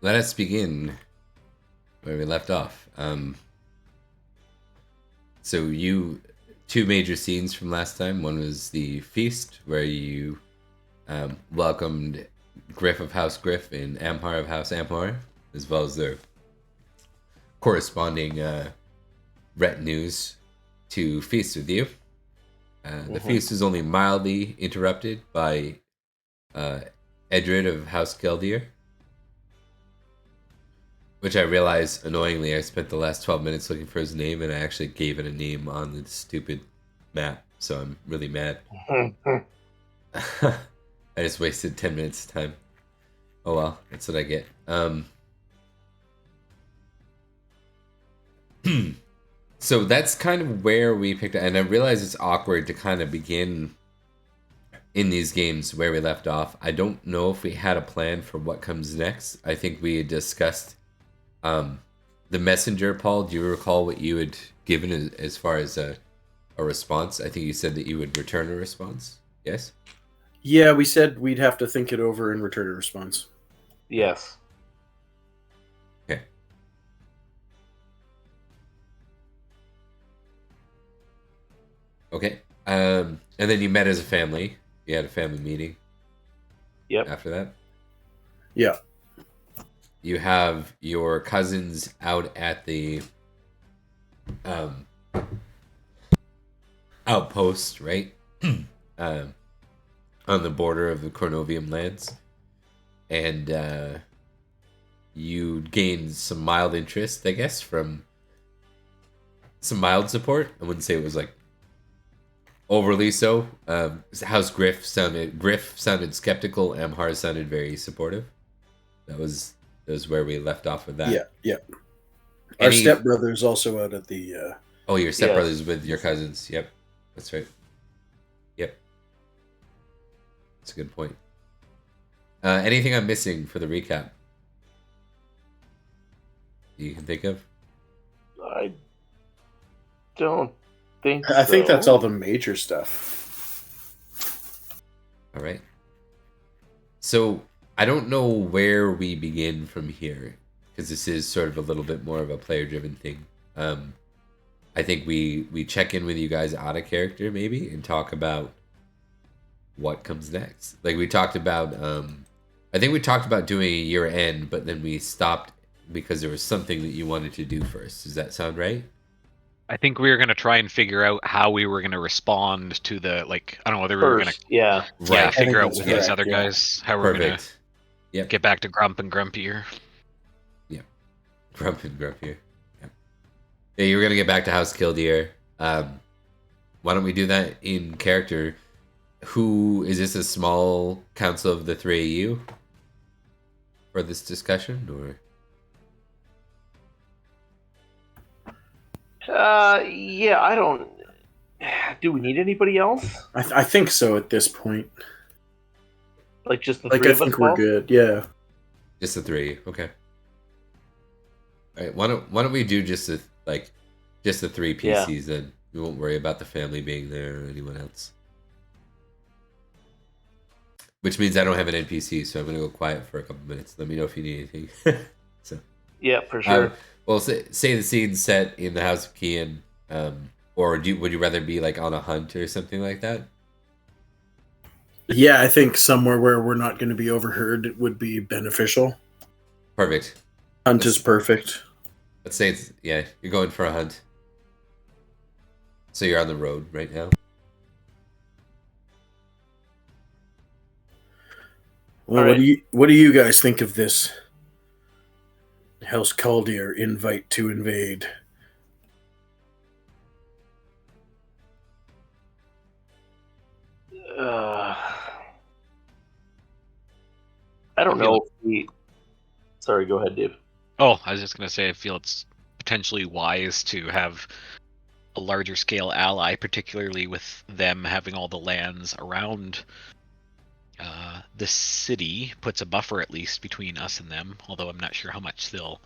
let us begin where we left off. So two major scenes from last time. One was the feast where you welcomed Griff of House Griff and Amhar of House Amhar, as well as their corresponding retinues to feast with you. The feast was only mildly interrupted by Edred of House Geldir, which I realized, annoyingly, I spent the last 12 minutes looking for his name, and I actually gave it a name on the stupid map, so I'm really mad. I just wasted 10 minutes of time. Oh well, that's what I get. So that's kind of where we picked up, and I realize it's awkward to kind of begin in these games where we left off. I don't know if we had a plan for what comes next. I think we had discussed the messenger. Paul, do you recall what you had given as far as a response? I think you said that you would return a response. Yes? Yeah, we said we'd have to think it over and return a response. Yes. Okay. Okay. And then you met as a family. You had a family meeting. Yep. After that? Yeah. You have your cousins out at the outpost, right? On the border of the Cornovium lands. And you gained some mild interest, I guess, from some mild support. I wouldn't say it was like overly so. House Griff sounded skeptical. Amhar sounded very supportive. That was where we left off with that. Yeah. Our stepbrother's also out at the... Oh, your stepbrother's with your cousins. Yep. That's right. Yep. That's a good point. Anything I'm missing for the recap? You can think of? I don't think I think that's all the major stuff. All right. So I don't know where we begin from here, because this is sort of a little bit more of a player-driven thing. I think we check in with you guys out of character, maybe, and talk about what comes next. Like we talked about, I think we talked about doing a year end, but then we stopped because there was something that you wanted to do first. Does that sound right? I think we were going to try and figure out how we were going to respond to the, like, I don't know whether we were going to figure out with these other guys how we're going to get back to Grump and Grumpier. Yeah. Grump and Grumpier. Yeah, you were going to get back to House Kildare. Why don't we do that in character? Who is this, a small council of the three of you for this discussion, or? Yeah, I don't... Do we need anybody else? I think so at this point. Like just the three of us? I think we're good, yeah. Just the three, okay. Alright, why don't we do just the three PCs then? We won't worry about the family being there or anyone else. Which means I don't have an NPC, so I'm going to go quiet for a couple minutes. Let me know if you need anything. So. Yeah, for sure. Well, say the scene set in the House of Kian, or would you rather be like on a hunt or something like that? Yeah, I think somewhere where we're not going to be overheard would be beneficial. Perfect. Hunt is perfect. Let's say you're going for a hunt. So you're on the road right now. Well, what do you guys think of this House Kildare invite to invade? I don't know. Sorry, go ahead, Dave. Oh, I was just going to say, I feel it's potentially wise to have a larger scale ally, particularly with them having all the lands around the city. Puts a buffer at least between us and them, although I'm not sure how much they'll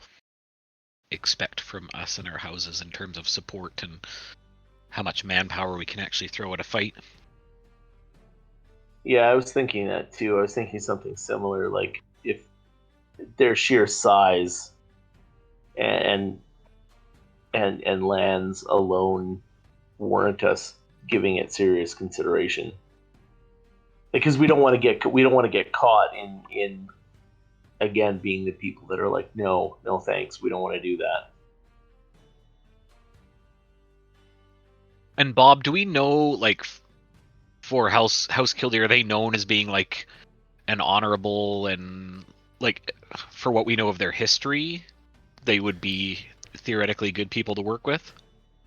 expect from us and our houses in terms of support and how much manpower we can actually throw at a fight. Yeah, I was thinking that too. I was thinking something similar, like if their sheer size and lands alone warrant us giving it serious consideration, because we don't want to get caught in again being the people that are like, no thanks, we don't want to do that. And Bob, do we know, like, for House Kildare, are they known as being like an honorable, and like, for what we know of their history, they would be theoretically good people to work with?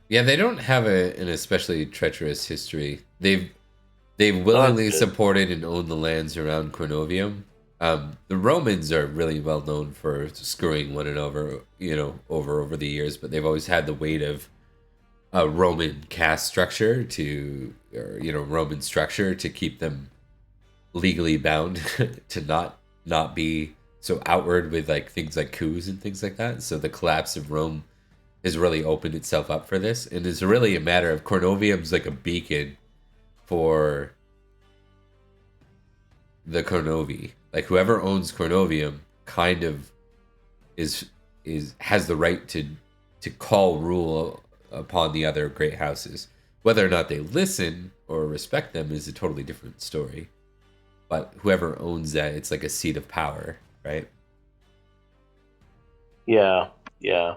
Yeah, they don't have an especially treacherous history. They've willingly supported and owned the lands around Cornovium. The Romans are really well known for screwing one another, over the years, but they've always had the weight of a Roman caste structure Roman structure to keep them legally bound to not be so outward with like things like coups and things like that. So the collapse of Rome has really opened itself up for this, and it's really a matter of Cornovium's like a beacon for the Cornovii. Like whoever owns Cornovium kind of has the right to call rule upon the other great houses. Whether or not they listen or respect them is a totally different story. But whoever owns that, it's like a seat of power, right? Yeah. I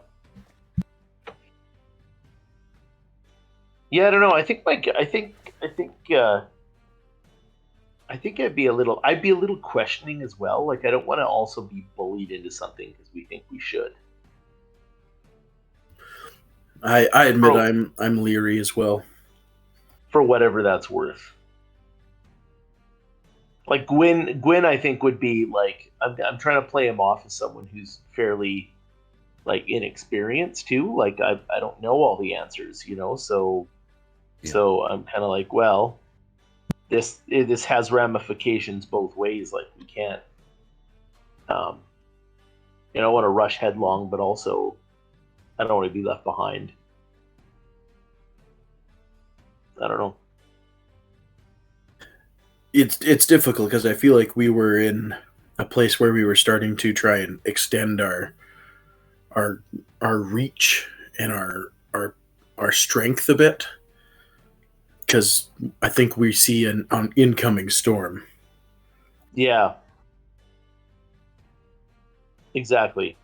don't know. I think I'd be a little questioning as well. Like, I don't want to also be bullied into something because we think we should. I admit I'm leery as well. For whatever that's worth. Like Gwyn, I think would be like, I'm trying to play him off as someone who's fairly like inexperienced too. Like I don't know all the answers, so I'm kind of like, well, this has ramifications both ways. Like we can't, I don't want to rush headlong, but also I don't want to be left behind. I don't know. It's difficult because I feel like we were in a place where we were starting to try and extend our reach and our strength a bit, because I think we see an incoming storm. Yeah. Exactly.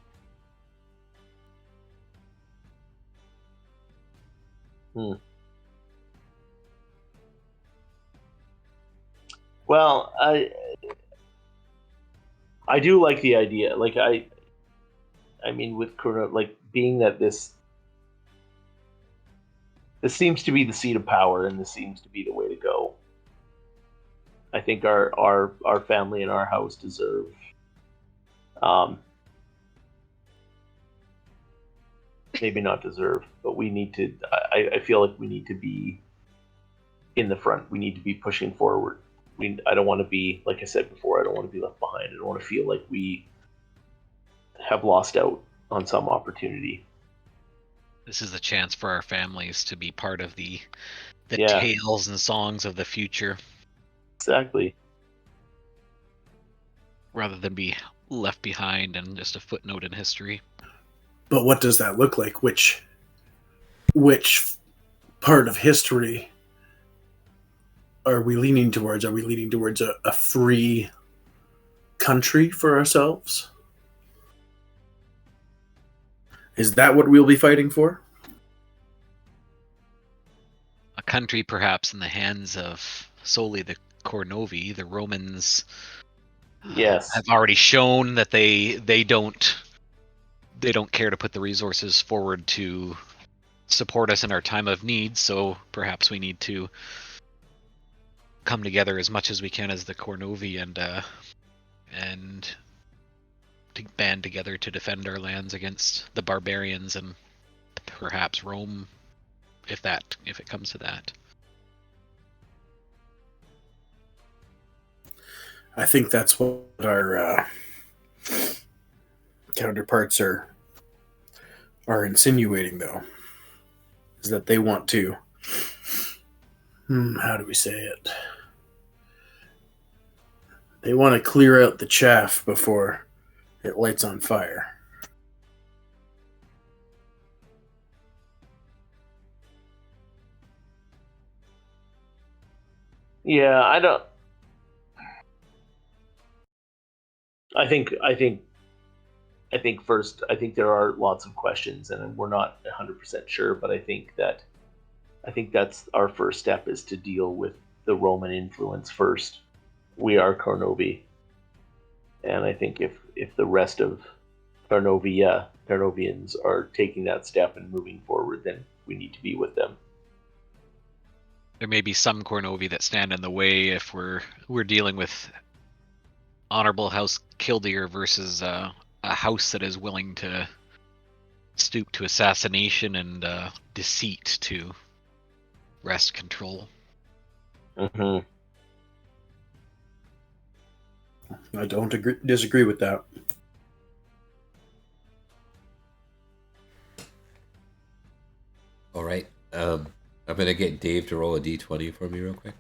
Well, I do like the idea. Like I mean, with Corona, like being that this seems to be the seat of power, and this seems to be the way to go. I think our family and our house deserve maybe not deserve, but we need to. I feel like we need to be in the front. We need to be pushing forward. I don't want to be, like I said before, I don't want to be left behind. I don't want to feel like we have lost out on some opportunity. This is the chance for our families to be part of the tales and songs of the future. Exactly. Rather than be left behind and just a footnote in history. But what does that look like? Which part of history are we leaning towards? Are we leaning towards a free country for ourselves? Is that what we'll be fighting for? A country perhaps in the hands of solely the Cornovii. The Romans have already shown that they don't care to put the resources forward to support us in our time of need, so perhaps we need to come together as much as we can as the Cornovii and to band together to defend our lands against the barbarians and perhaps Rome, if it comes to that. I think that's what our counterparts are insinuating, though, is that they want to. How do we say it? They want to clear out the chaff before It lights on fire. Yeah, I don't. I think first, I think there are lots of questions, and we're not 100% sure. But I think that's our first step is to deal with the Roman influence first. We are Cornovii, and I think if the rest of Cornovians are taking that step and moving forward, then we need to be with them. There may be some Cornovii that stand in the way if we're dealing with honorable House Kildare versus a house that is willing to stoop to assassination and deceit to wrest control. Mm-hmm. I don't disagree with that. All right. I'm gonna get Dave to roll a d20 for me real quick.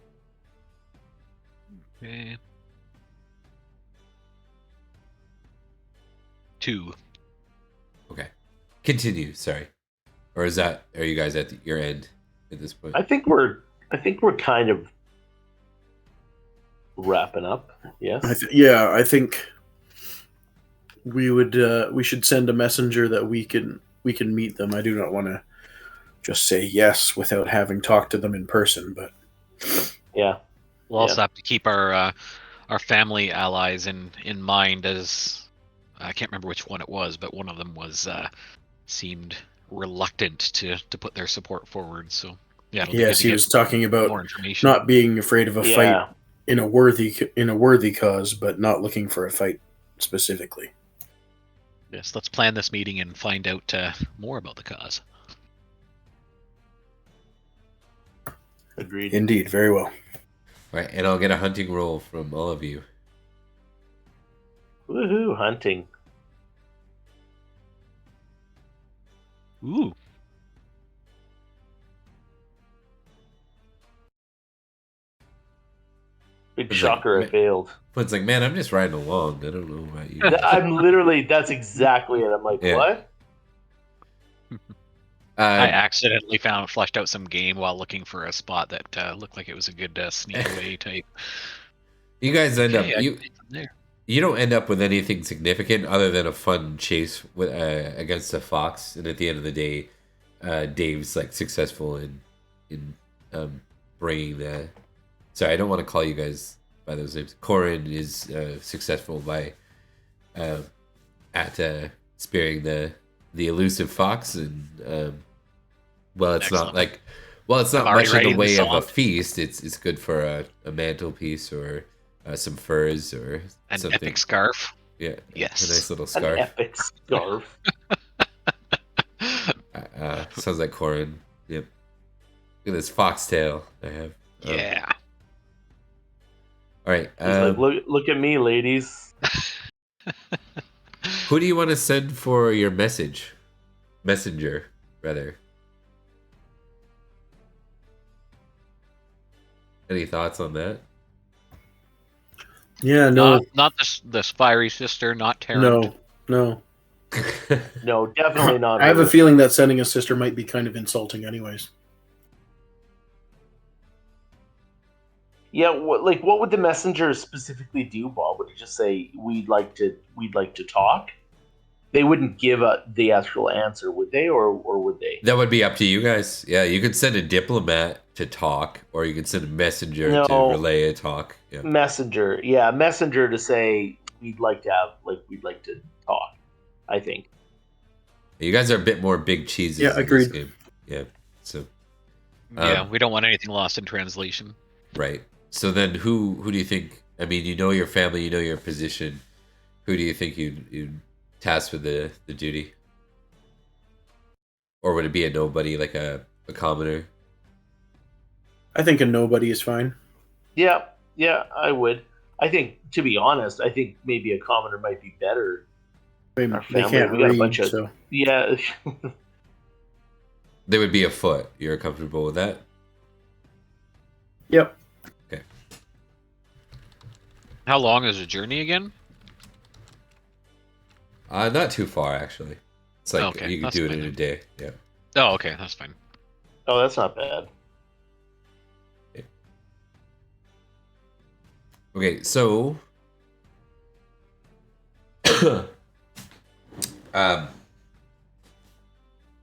Okay. 2. Okay. Continue. Sorry. Or are you guys at your end at this point? I think we're kind of wrapping up. Yes. I think we should send a messenger that we can meet them. I do not want to just say yes without having talked to them in person, but yeah. We'll also have to keep our family allies in mind, as I can't remember which one it was, but one of them was seemed reluctant to put their support forward. So yeah, yes, he was talking about more information. Not being afraid of a fight in a worthy cause, but not looking for a fight specifically. Yes, let's plan this meeting and find out more about the cause. Agreed. Indeed, very well. Right, and I'll get a hunting roll from all of you. Woohoo, hunting. Ooh. Big shocker, I failed. But it's like, man, I'm just riding along. I don't know about you. That's exactly it. I'm like, what? I accidentally fleshed out some game while looking for a spot that looked like it was a good sneak away type. You guys end up you don't end up with anything significant other than a fun chase with against a fox, and at the end of the day, Dave's like successful in bringing the. Sorry, I don't want to call you guys by those names. Corin is successful by at spearing the elusive fox, and it's Excellent. not much in the way of a feast. It's good for a mantelpiece or some furs or something. Epic scarf. Yeah. Yes. A nice little scarf. An epic scarf. Sounds like Corin. Yep. Look at this foxtail I have. Yeah. All right. Like, look at me, ladies. Who do you want to send for your messenger, rather? Any thoughts on that? Yeah, no. Not this fiery sister, not Tarrant. No. No, definitely not. I have a feeling that sending a sister might be kind of insulting anyways. Yeah, what would the messenger specifically do, Bob? Would he just say we'd like to talk? They wouldn't give the actual answer, would they, or would they? That would be up to you guys. Yeah, you could send a diplomat to talk, or you could send a messenger to relay a talk. Yeah. Messenger to say we'd like to talk. I think. You guys are a bit more big cheeses. Yeah, in agreed. This game. Yeah, so. Yeah, we don't want anything lost in translation. Right. So then, who do you think? I mean, you know your family, you know your position. Who do you think you'd task with the duty? Or would it be a nobody, like a commoner? I think a nobody is fine. Yeah, I would. I think, to be honest, I think maybe a commoner might be better. They can't read, so. Yeah. They would be afoot. You're comfortable with that? Yep. Okay. How long is the journey again? Not too far actually. It's like Okay, you could that's do it fine in a then. day. Yeah. Oh, okay, that's fine. Oh, that's not bad. Okay, so um,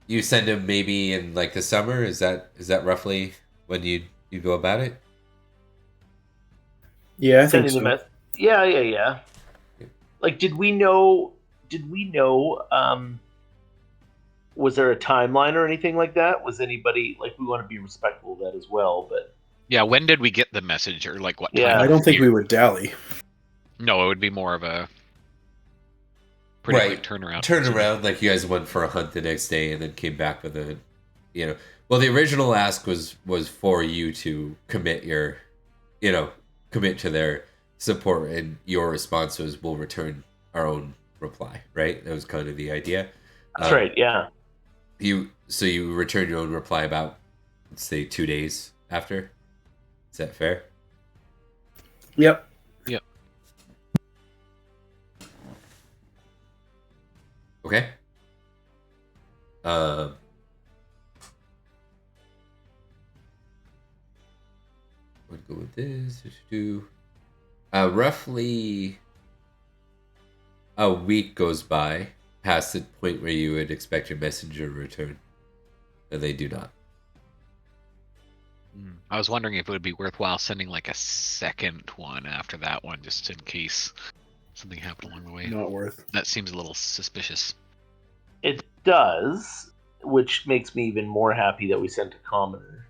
you send him maybe in like the summer. Is that roughly when you go about it? Yeah, I think Sending the so. mess. Yeah, yeah, yeah. Like, did we know? Did we know? Was there a timeline or anything like that? Was anybody like? We want to be respectful of that as well, but Yeah, when did we get the message, or like what Yeah. time? I of don't think year? we would dally. No, it would be more of a pretty quick Right. turnaround. Turn I'm assuming. around like you guys went for a hunt the next day and then came back with a, you know. Well, the original ask was for you to commit your, commit to their support, and your response was we'll return our own reply. Right. That was kind of the idea. that's right. Yeah. You return your own reply about, let's say, 2 days after. Is that fair? Yep. Yep. Okay. Um. Would go with this. Do roughly a week goes by past the point where you would expect your messenger to return, and they do not. I was wondering if it would be worthwhile sending like a second one after that one, just in case something happened along the way. Not worth. That seems a little suspicious. It does, which makes me even more happy that we sent a commoner.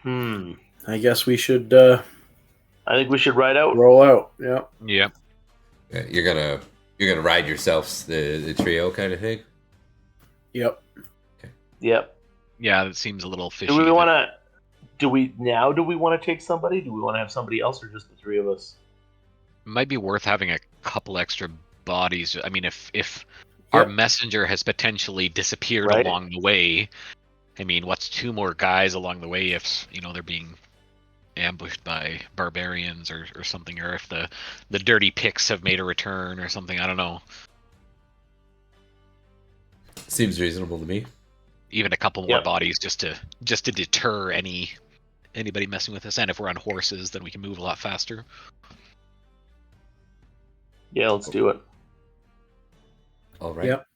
I guess we should I think we should ride out. roll out. Yeah. Yep. Yeah, you're gonna ride yourselves the trio kind of thing. Yep. Yep. Yeah, that seems a little fishy. Do we that- want to? Do we want to take somebody? Do we want to have somebody else, or just the three of us? Might be worth having a couple extra bodies. I mean, if our Yep. messenger has potentially disappeared Right. along the way, I mean, what's two more guys along the way if they're being ambushed by barbarians or something, or if the dirty picks have made a return or something? I don't know. Seems reasonable to me. Even a couple more Yep. bodies just to deter anybody messing with us. And if we're on horses, then we can move a lot faster. Yeah, let's do it. All right. Yep.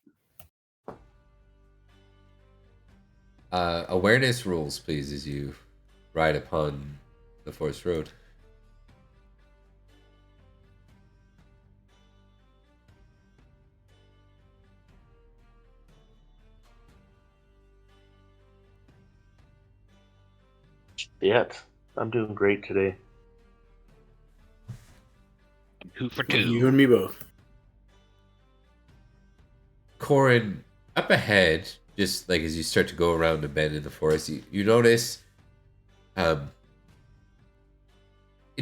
Awareness rules, please, as you ride upon the forest road. Yet, I'm doing great today. 2 for 2. You and me both. Corin, up ahead, just like as you start to go around a bend in the forest, you notice it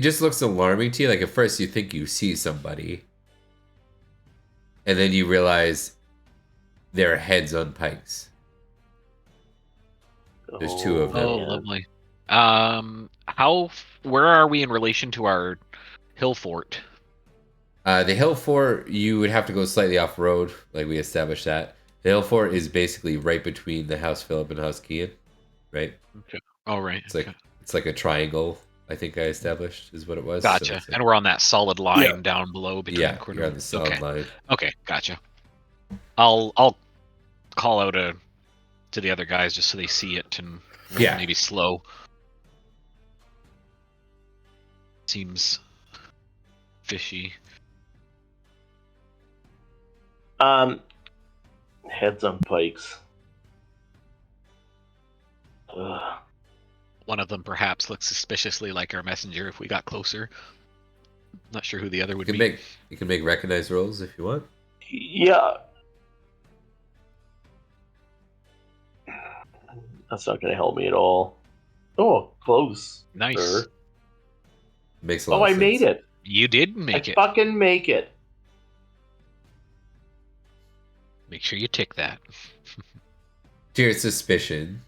just looks alarming to you. Like at first you think you see somebody, and then you realize their heads on pikes. There's two of them. Oh, man. lovely. Where are we in relation to our hill fort? The hill fort, you would have to go slightly off road, like we established that. The hill fort is basically right between the House Philip and House Kian, right? Okay. Oh, right. It's like a triangle. I think I established is what it was. Gotcha. So it's like- And we're on that solid line Yeah. down below between yeah, Cornovii. you're on the solid Okay. line. Okay, gotcha. I'll call out to the other guys just so they see it and Yeah. maybe slow. Seems fishy. Heads on pikes. Ugh. One of them perhaps looks suspiciously like our messenger if we got closer. Not sure who the other You would can be. make recognized rolls if you want. Yeah. That's not going to help me at all. Oh, close. Nice. sir. Makes a lot Oh, of I sense. made it. You did make I it. fucking make it. Make sure you tick that. To your suspicion,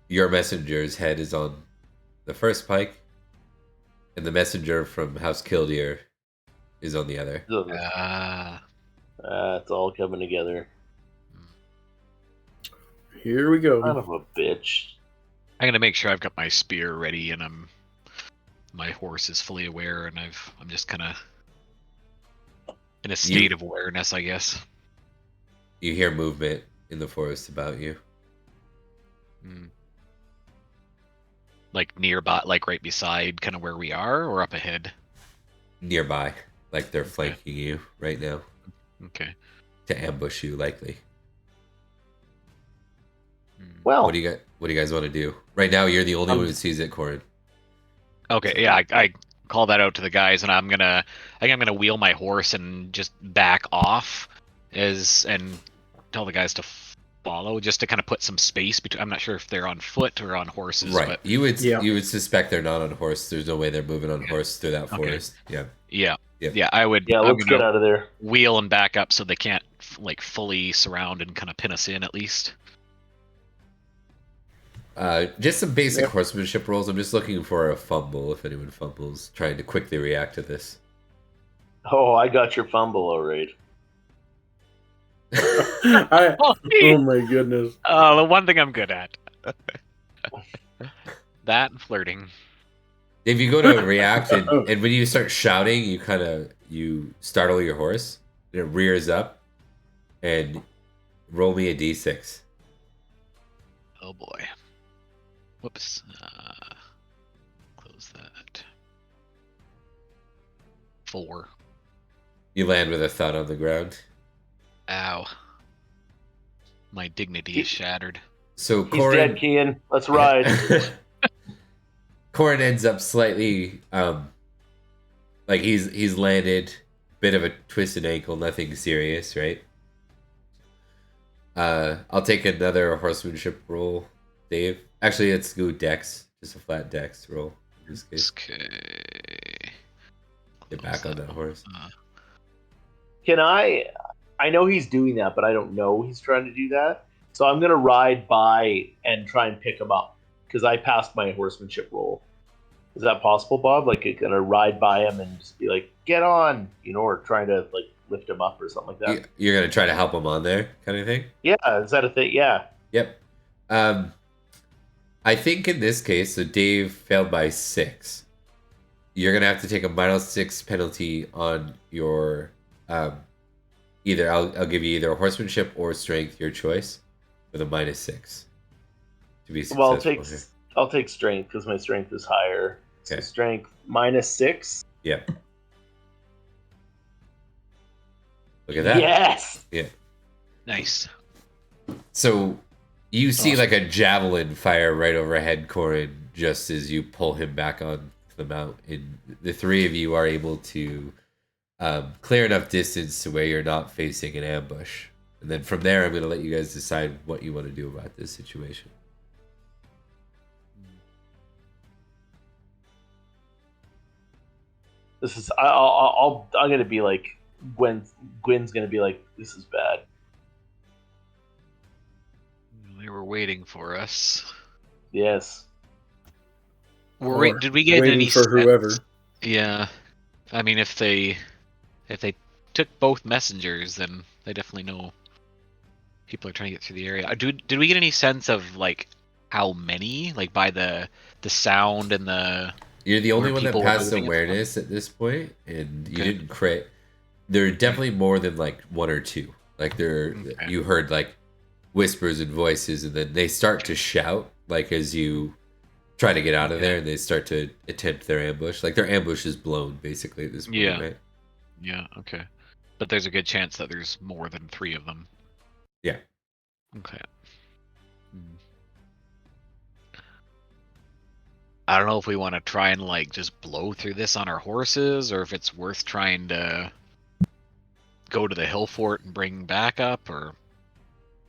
your messenger's head is on the first pike, and the messenger from House Kildare is on the other. It's all coming together. Here we go. Son of a bitch. I'm gonna make sure I've got my spear ready and my horse is fully aware, and I'm just kind of in a state of awareness, I guess. You hear movement in the forest about you. Like nearby, like right beside kind of where we are, or up ahead? Nearby. Like they're flanking you right now. Okay. To ambush you, likely. Well, what do you guys want to do? Right now, you're the only one who sees it, Corin. Okay, yeah, I call that out to the guys, and I think I'm gonna wheel my horse and just back off, and tell the guys to follow, just to kind of put some space between. I'm not sure if they're on foot or on horses, right? But You would suspect they're not on horse. There's no way they're moving on horse through that forest. Okay. Yeah. I would. Yeah, let's get out of there. Wheel and back up so they can't like fully surround and kind of pin us in at least. Just some basic horsemanship rolls. I'm just looking for a fumble. If anyone fumbles, trying to quickly react to this. Oh, I got your fumble, all right. Oh my goodness. The one thing I'm good at. That and flirting. If you go to react and when you start shouting, you startle your horse and it rears up, and roll me a d6. Oh boy. Whoops. Close that. 4. You land with a thud on the ground. Ow. My dignity is shattered. So He's dead, Kian. Let's ride. Corin ends up slightly like he's landed, bit of a twisted ankle, nothing serious, right? I'll take another horsemanship roll, Dave. Actually, let's go dex, just a flat dex roll in this case. Okay. Get back on that horse. Can I know he's doing that, but I don't know he's trying to do that. So I'm gonna ride by and try and pick him up because I passed my horsemanship roll. Is that possible, Bob? Like, you're gonna ride by him and just be like, "Get on," or trying to like lift him up or something like that. You're gonna try to help him on there, kind of thing. Yeah, is that a thing? Yeah. Yep. I think in this case, so Dave failed by 6. You're gonna have to take a -6 penalty on your either. I'll give you either horsemanship or strength, your choice, with a -6 to be successful. Well, I'll take strength because my strength is higher. Okay. So strength -6. Yep. Look at that. Yes. Yeah. Nice. So you see like a javelin fire right overhead, Corin, just as you pull him back on the mount, and the three of you are able to clear enough distance to where you're not facing an ambush. And then from there, I'm going to let you guys decide what you want to do about this situation. This is I'm gonna be like Gwen's gonna be like, this is bad. They were waiting for us. Yes. Did we get waiting any for whoever? Yeah. I mean, if they took both messengers, then they definitely know people are trying to get through the area. Did we get any sense of like how many, like by the sound and the? You're the only one that passed moving awareness at this point, and you didn't crit. There are definitely more than like one or two. Like you heard like whispers and voices, and then they start to shout like as you try to get out of there, and they start to attempt their ambush. Like their ambush is blown basically at this point, right? Yeah. Okay. But there's a good chance that there's more than 3 of them. Yeah. Okay. I don't know if we want to try and like just blow through this on our horses, or if it's worth trying to go to the hill fort and bring backup, or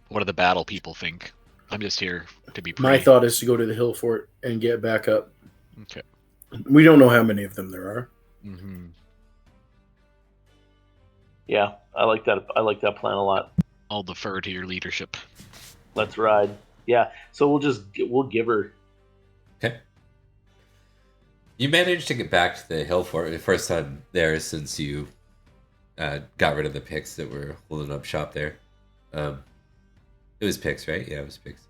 what do the battle people think? I'm just here to be pretty. My thought is to go to the hill fort and get back up. Okay. We don't know how many of them there are. Mm-hmm. Yeah, I like that. I like that plan a lot. I'll defer to your leadership. Let's ride. Yeah. So we'll give her. Okay. You managed to get back to the hill fort the first time there since you got rid of the picks that were holding up shop there. It was picks, right? Yeah, it was picks.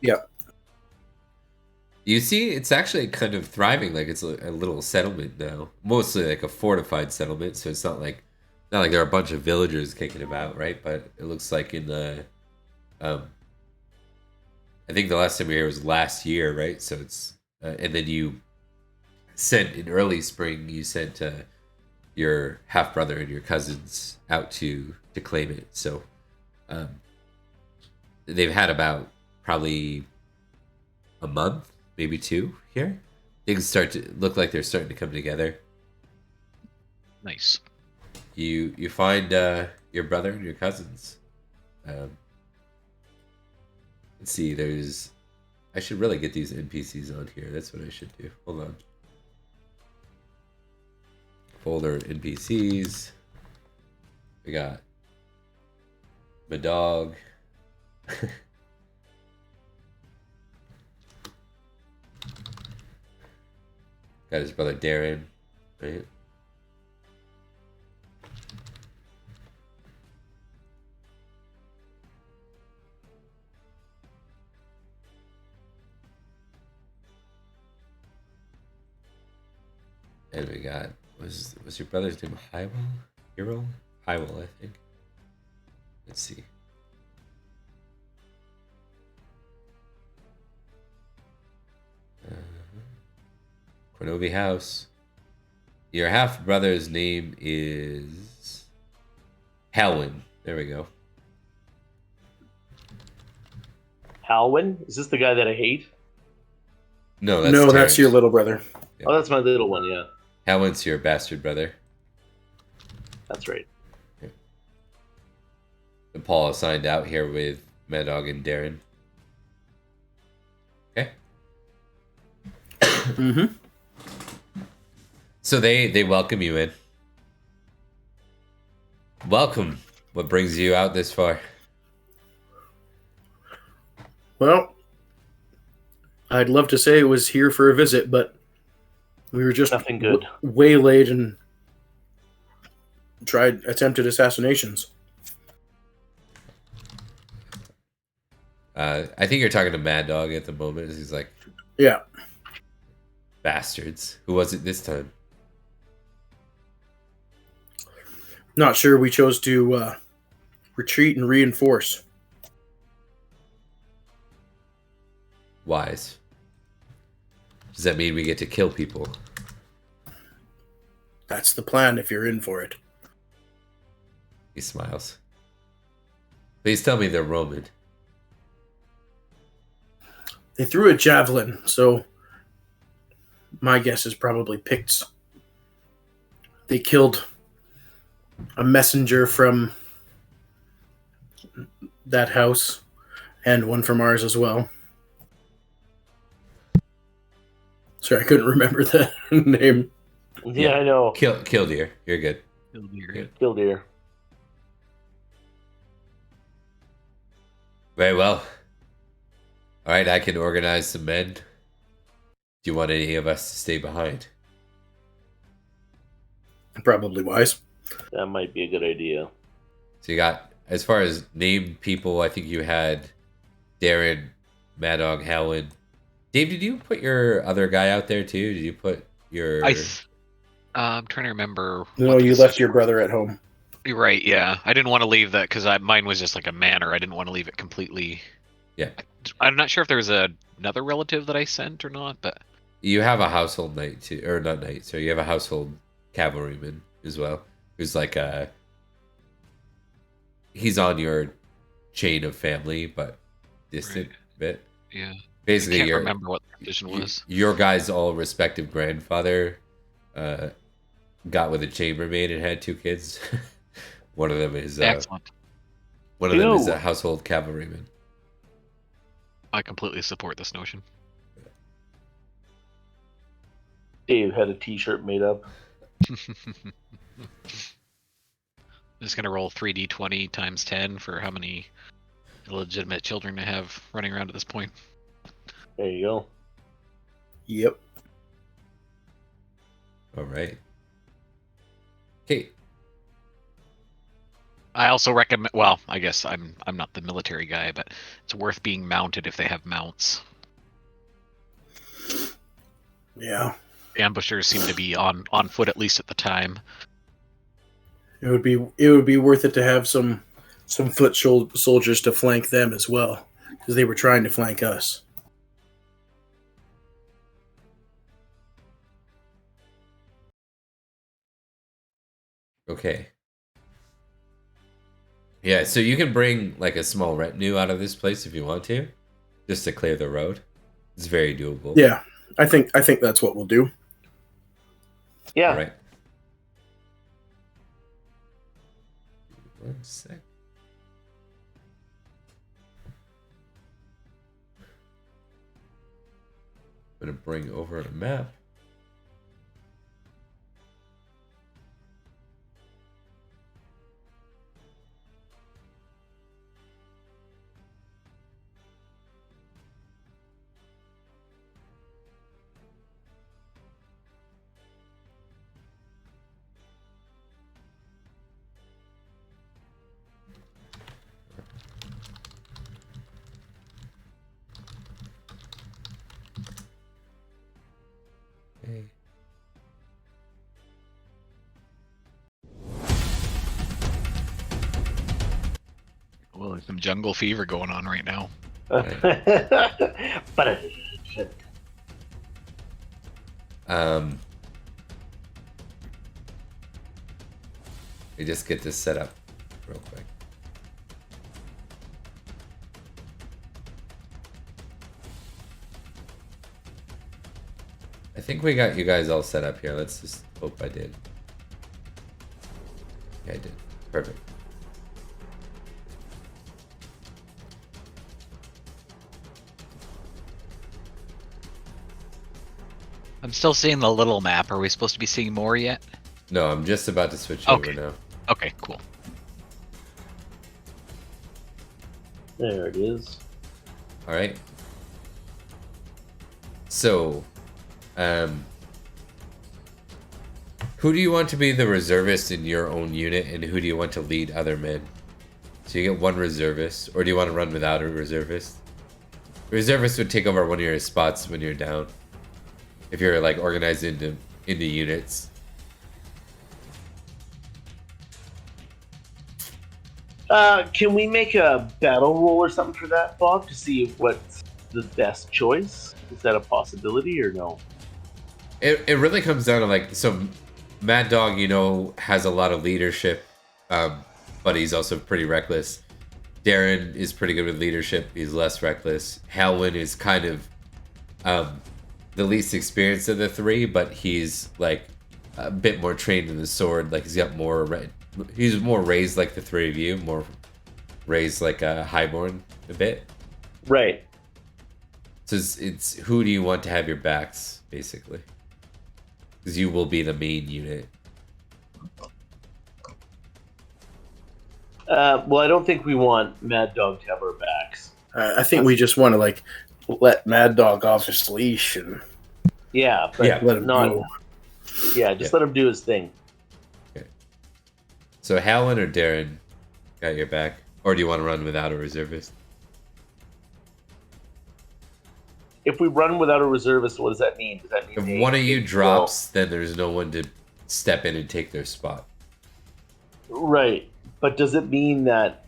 Yeah. You see, it's actually kind of thriving. Like it's a little settlement now, mostly like a fortified settlement. So it's not like there are a bunch of villagers kicking about, right? But it looks like in the, I think the last time we were here was last year, right? So it's, and then you sent in early spring. You sent your half brother and your cousins out to claim it. So they've had about probably a month, maybe two here. Things start to look like they're starting to come together. Nice. You find your brother and your cousins. Let's see. I should really get these NPCs on here. That's what I should do. Hold on. Folder NPCs. We got my dog. Got his brother Darren, right? And we got was your brother's name Hywell? Hero? Hywell, I think. Let's see. Cornovii House. Your half brother's name is Halwyn. There we go. Halwyn? Is this the guy that I hate? No, that's That's Terrence. your little brother. Yeah. Oh, that's my little one, yeah. Halwyn's your bastard brother. That's right. And Paul signed out here with Mad Dog and Darren. Okay. Mm-hmm. So they welcome you in. Welcome. What brings you out this far? Well, I'd love to say it was here for a visit, but we were just Nothing good. Waylaid and attempted assassinations. I think you're talking to Mad Dog at the moment. He's like, Yeah. bastards. Who was it this time? Not sure. We chose to retreat and reinforce. Wise. Does that mean we get to kill people? That's the plan if you're in for it. He smiles. Please tell me they're Roman. They threw a javelin, so my guess is probably Picts. They killed a messenger from that house and one from ours as well. Sorry, I couldn't remember the name. Yeah, I know. Killdeer. You're good. Killdeer. Very well. All right, I can organize some men. Do you want any of us to stay behind? Probably wise. That might be a good idea. So you got, as far as named people, I think you had Darren, Mad Dog, Halwyn. Dave, did you put your other guy out there too? Did you put your... I'm trying to remember. No, what the you left decision your brother at home. You're right, yeah. I didn't want to leave that because mine was just like a manor. I didn't want to leave it completely. Yeah. I'm not sure if there was another relative that I sent or not, but You have a household knight too, or not knight, so you have a household cavalryman as well, who's like he's on your chain of family, but distant bit. yeah. Basically, I can't remember what the decision was. Your guys' all respective grandfather got with a chambermaid and had two kids. One of them is Excellent. one of them is a household cavalryman. I completely support this notion. Dave had a T-shirt made up. I'm just gonna roll 3d20 times 10 for how many illegitimate children I have running around at this point. There you go. Yep. All right. Okay. I also recommend. Well, I guess I'm not the military guy, but it's worth being mounted if they have mounts. Yeah, Ambushers seem to be on foot at least at the time. it would be worth it to have some foot soldiers to flank them as well, because they were trying to flank us. Okay. Yeah, so you can bring like a small retinue out of this place if you want to, just to clear the road. It's very doable. Yeah, I think that's what we'll do. Yeah. All right. One sec. I'm gonna bring over a map. Okay. Well, there's some jungle fever going on right now. But We just get this set up real quick. I think we got you guys all set up here. Let's just hope I did. Yeah, I did. Perfect. I'm still seeing the little map. Are we supposed to be seeing more yet? No, I'm just about to switch Okay. over now. Okay, cool. there it is. All right. So, who do you want to be the reservist in your own unit, and who do you want to lead other men? So you get one reservist, or do you want to run without a reservist? Reservist would take over one of your spots when you're down, if you're like organized into units. Can we make a battle roll or something for that, Bob, to see what's the best choice? Is that a possibility or no? It really comes down to like, so Mad Dog, you know, has a lot of leadership, but he's also pretty reckless. Darren is pretty good with leadership. He's less reckless. Halwyn is kind of the least experienced of the three, but he's like a bit more trained in the sword. Like he's more raised like the three of you, more raised like a highborn a bit. Right. So it's who do you want to have your backs, basically? Because you will be the main unit. Well, I don't think we want Mad Dog to have our backs. I think we just want to like let Mad Dog off his leash and Yeah, but Yeah. let him not. go. Yeah, just Yeah. let him do his thing. So Halwyn or Darren got your back? Or do you want to run without a reservist? If we run without a reservist, what does that mean? Does that mean If they- one of you they drops, then there's no one to step in and take their spot. Right, but does it mean that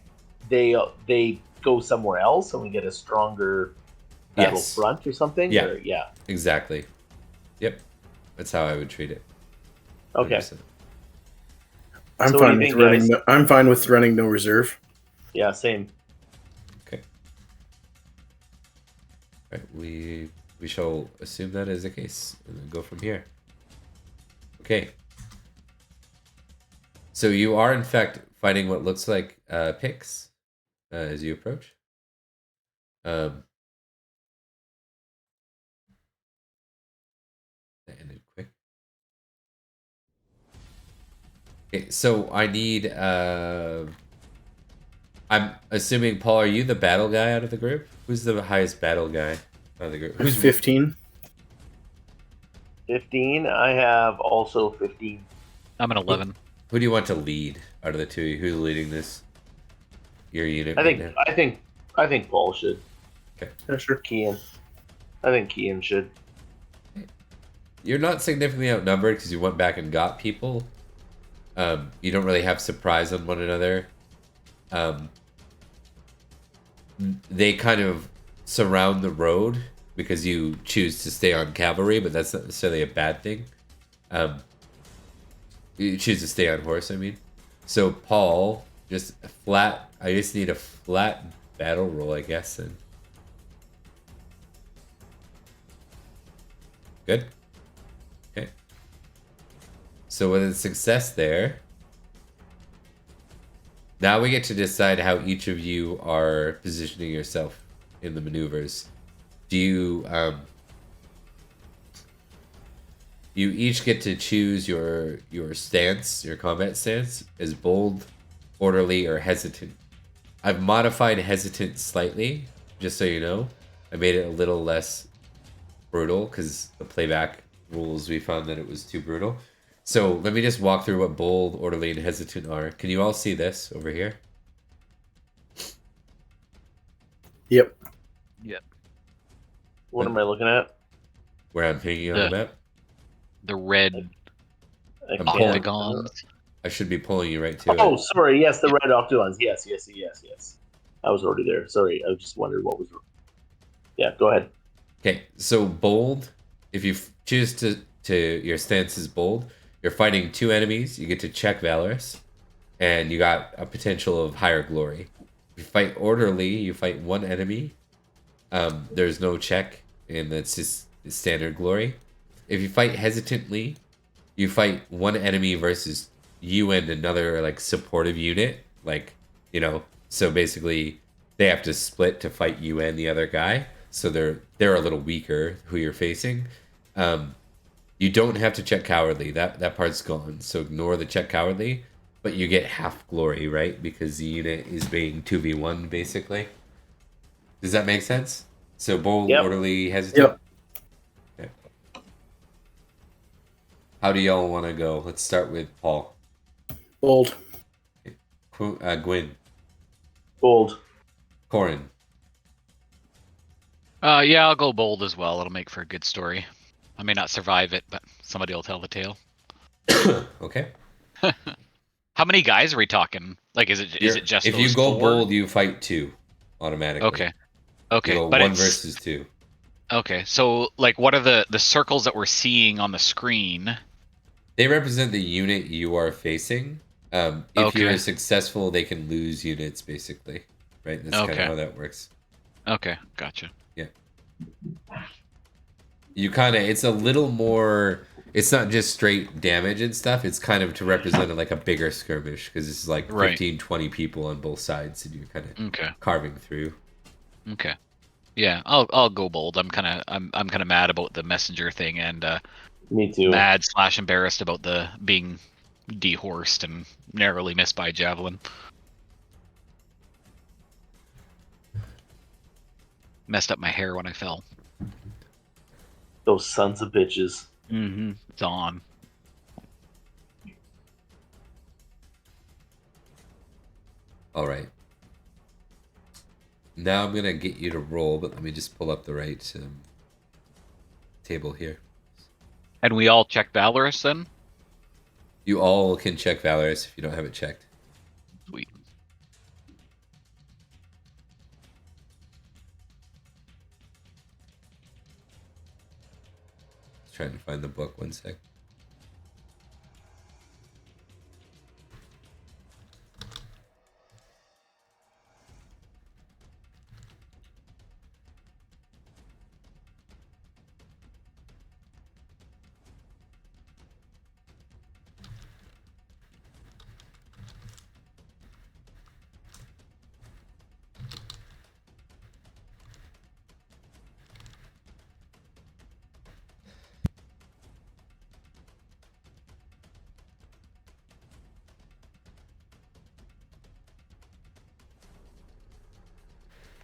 they go somewhere else and we get a stronger battle Yes. front or something? Yeah. Or, yeah. Exactly. Yep. That's how I would treat it. Okay. 100%. I'm So what do fine you with think, running. guys? I'm fine with running no reserve. Yeah. Same. Okay. Right, we shall assume that is the case and then go from here. Okay. So you are in fact fighting what looks like picks as you approach. That ended quick. Okay, so I need I'm assuming, Paul, are you the battle guy out of the group? Who's the highest battle guy out of the group? Who's 15? 15. I have also 15. I'm an 11. Who do you want to lead out of the two? Who's leading this? Your unit I right think now? I think Paul should. Yeah, sure. Kian. I think Kian should. You're not significantly outnumbered because you went back and got people. You don't really have surprise on one another. They kind of surround the road because you choose to stay on cavalry, but that's not necessarily a bad thing. You choose to stay on horse, I mean. So Paul, just a flat. I just need a flat battle roll, I guess. Then good. Okay. So with a success there, now we get to decide how each of you are positioning yourself in the maneuvers. Do you you each get to choose your stance, your combat stance, as bold, orderly, or hesitant. I've modified hesitant slightly, just so you know. I made it a little less brutal because the playback rules, we found that it was too brutal. So let me just walk through what bold, orderly, and hesitant are. Can you all see this over here? Yep. What am I looking at? Where I'm pinging on the map? The red I I'm can't- polygons. I should be pulling you right to Oh, it. sorry. Yes, the red octagons. Yes. I was already there. Sorry, I just wondered what was. Yeah, go ahead. Okay, so bold, if you choose to your stance is bold, you're fighting two enemies, you get to check valorous, and you got a potential of higher glory. If you fight orderly, you fight one enemy. There's no check, and that's just standard glory. If you fight hesitantly, you fight one enemy versus you and another like supportive unit, like, you know, so basically they have to split to fight you and the other guy. So they're a little weaker who you're facing. You don't have to check cowardly. That part's gone. So ignore the check cowardly, but you get half glory, right? Because the unit is being 2v1 basically. Does that make sense? So bold, Yep. orderly, hesitant. Yep. Okay. How do y'all want to go? Let's start with Paul. Bold. Gwyn. Bold. Corin. Yeah, I'll go bold as well. It'll make for a good story. I may not survive it, but somebody will tell the tale. Okay. How many guys are we talking? Like, is it just if those you go four? bold, you fight two automatically. Okay. You go but one it's versus two. okay. So, like, what are the circles that we're seeing on the screen? They represent the unit you are facing. If you're Okay. successful, they can lose units, basically. Right? That's kind Okay. of how that works. Okay, gotcha. Yeah. It's a little more, it's not just straight damage and stuff. It's kind of to represent like a bigger skirmish because it's like Right. 15, 20 people on both sides and you're kind of Okay. carving through. Okay. Yeah, I'll go bold. I'm kind of mad about the messenger thing and Me too. mad / embarrassed about the being dehorsed and narrowly missed by a javelin. Messed up my hair when I fell. Those sons of bitches. Mm-hmm. It's on. All right. Now I'm going to get you to roll, but let me just pull up the right table here. And we all check valorous then? You all can check valorous if you don't have it checked. Sweet. Just trying to find the book. One sec.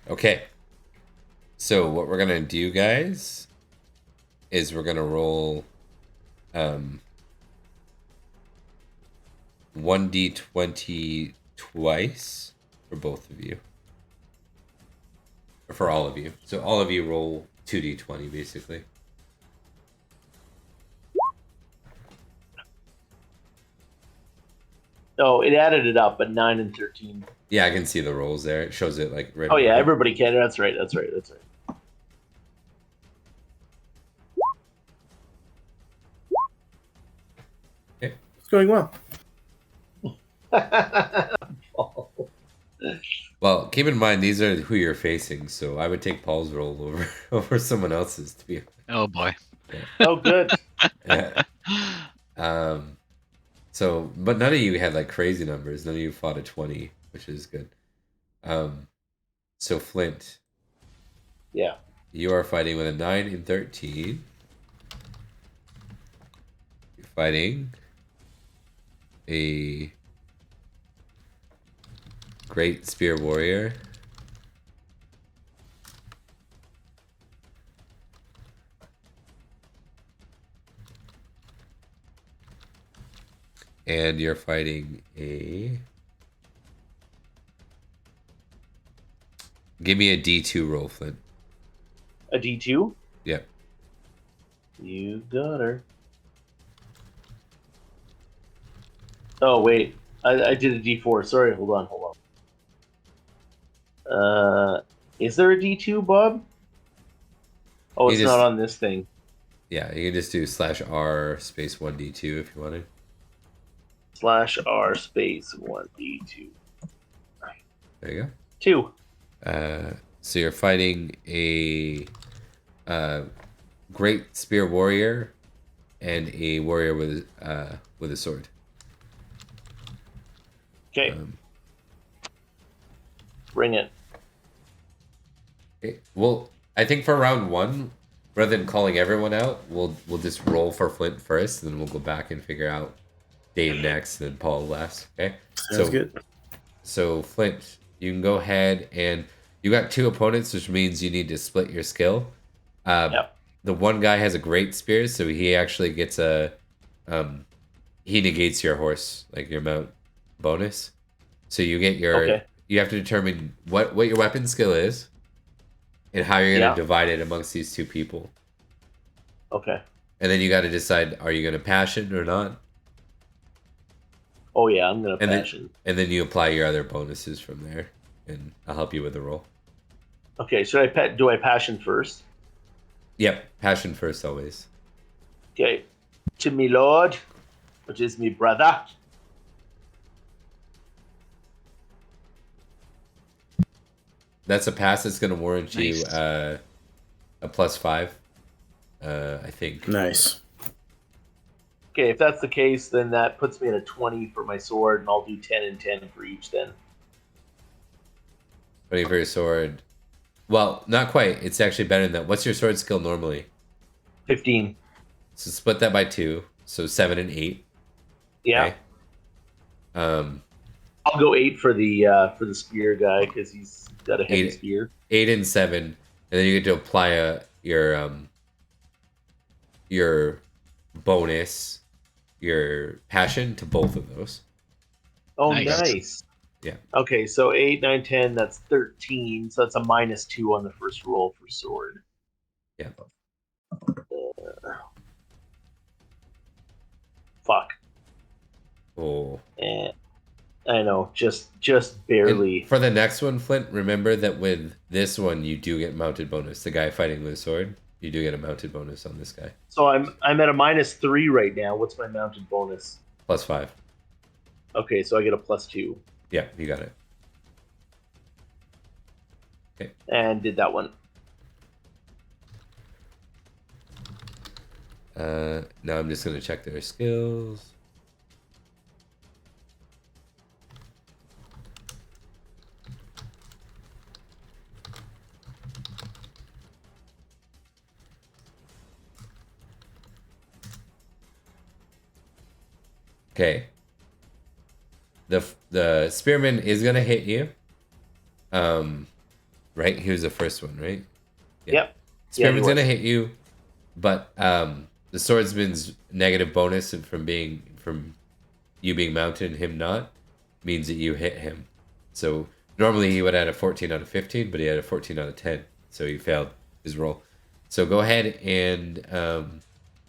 Okay. So what we're gonna do, guys, is we're gonna roll 1d20 twice for both of you. Or for all of you. So all of you roll 2d20 basically. Oh, it added it up, but 9 and 13. Yeah, I can see the rolls there. It shows it like right. Oh yeah, over. everybody can. That's right. It's going well. Well, keep in mind these are who you're facing, so I would take Paul's roll over over someone else's to be. Oh boy. Oh, good. Yeah. So, but none of you had like crazy numbers. None of you fought a 20, which is good. So Flint. Yeah. You are fighting with a 9 and 13. You're fighting a great spear warrior. And you're fighting a... Give me a D2 roll, Flint. A D2? Yep. You got her. Oh, wait. I did a D4. Sorry, hold on. Is there a D2, Bob? Oh, it's not on this thing. Yeah, you can just do /R space 1D2 if you wanted. /R space 1D2. There you go. 2. So you're fighting a great spear warrior and a warrior with a sword. Okay. Bring it. Okay. Well, I think for round 1, rather than calling everyone out, we'll just roll for Flint first, and then we'll go back and figure out Dave next, and then Paul last. Okay. Sounds good. So Flint, you can go ahead and you got 2 opponents, which means you need to split your skill. Yep. The one guy has a great spear, so he actually gets a he negates your horse, like your mount bonus. So you get your Okay. You have to determine what your weapon skill is and how you're going to divide it amongst these 2 people. Okay. And then you got to decide, are you going to passion or not? Oh yeah, I'm gonna passion. And then you apply your other bonuses from there, and I'll help you with the roll. Okay, do I passion first? Yep, passion first always. Okay. To me lord, which is me brother. That's a pass that's going to warrant you Nice. a +5, I think. Nice. Okay, if that's the case, then that puts me at a 20 for my sword, and I'll do 10 and 10 for each then. 20 for your sword. Well, not quite. It's actually better than that. What's your sword skill normally? 15. So split that by 2. So 7 and 8. Yeah. Okay. I'll go 8 for the spear guy because he's got a heavy spear. 8 and 7, and then you get to apply your bonus, your passion to both of those. Oh, Nice. nice. Yeah. Okay, so 8, 9, 10, that's 13. So that's a -2 on the first roll for sword. Yeah. Fuck. Oh. I know, just barely. And for the next one, Flint, remember that with this one you do get mounted bonus. The guy fighting with a sword, you do get a mounted bonus on this guy. So I'm at a -3 right now. What's my mounted bonus? +5. Okay, so I get a +2. Yeah, you got it. Okay. And did that one. Now I'm just gonna check their skills. Okay. The spearman is gonna hit you. Right? Here's the first one, right? Yeah. Yep. Spearman's Yeah, gonna hit you, but the swordsman's negative bonus and from you being mounted and him not, means that you hit him. So normally he would have had a 14 out of 15, but he had a 14 out of 10. So he failed his roll. So go ahead and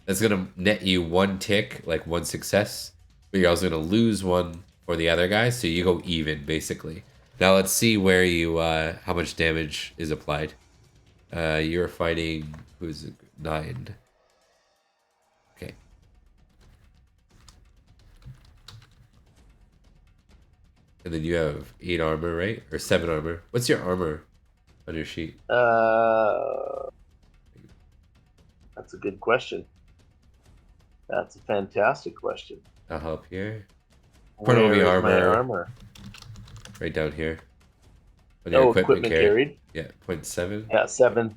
that's going to net you 1 tick, like 1 success. But you're also going to lose 1 for the other guy. So you go even, basically. Now let's see where you, how much damage is applied. You're fighting, who's it? 9. Okay. And then you have 8 armor, right? Or 7 armor. What's your armor on your sheet? That's a good question. That's a fantastic question. I'll help here. Where Cornovii is my armor. armor? Right down here. On your Oh, equipment carried. Yeah, 0.7. Yeah, 7.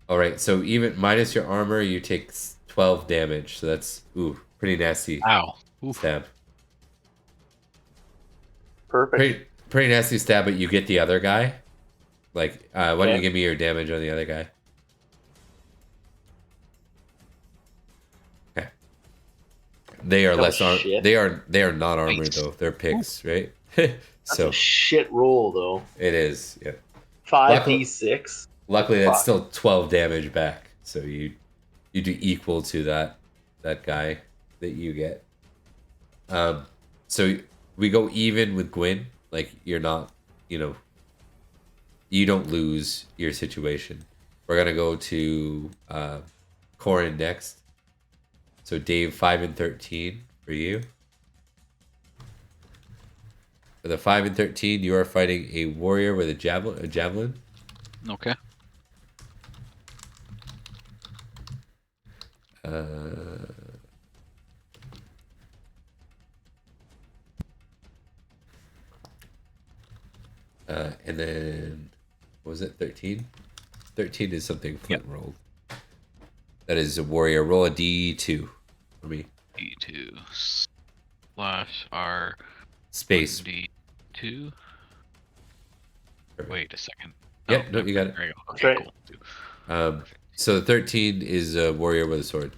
All right, so even minus your armor, you take 12 damage. So that's pretty nasty. Ow. Oof. Stab. Perfect. Pretty nasty stab, but you get the other guy. Like, why don't you give me your damage on the other guy? Okay. They are less armored. Shit. They are not armored Nice. though. They're pigs, right? That's So a shit roll, though. it is. Yeah. 5d6. Luckily, that's Fuck. still 12 damage back. So you do equal to that guy that you get. So we go even with Gwyn. Like you're not, you don't lose your situation. We're gonna go to Corin next. So Dave, 5 and 13 for you. For the 5 and 13, you are fighting a warrior with a javelin. Okay. And then, what was it, 13? 13 is something Flint rolled. That is a warrior. Roll a D2 for me. D2 slash R Space. D2. Perfect. Wait a second. Yep, no, you got it. There you go. That's Okay, right. cool. So the 13 is a warrior with a sword.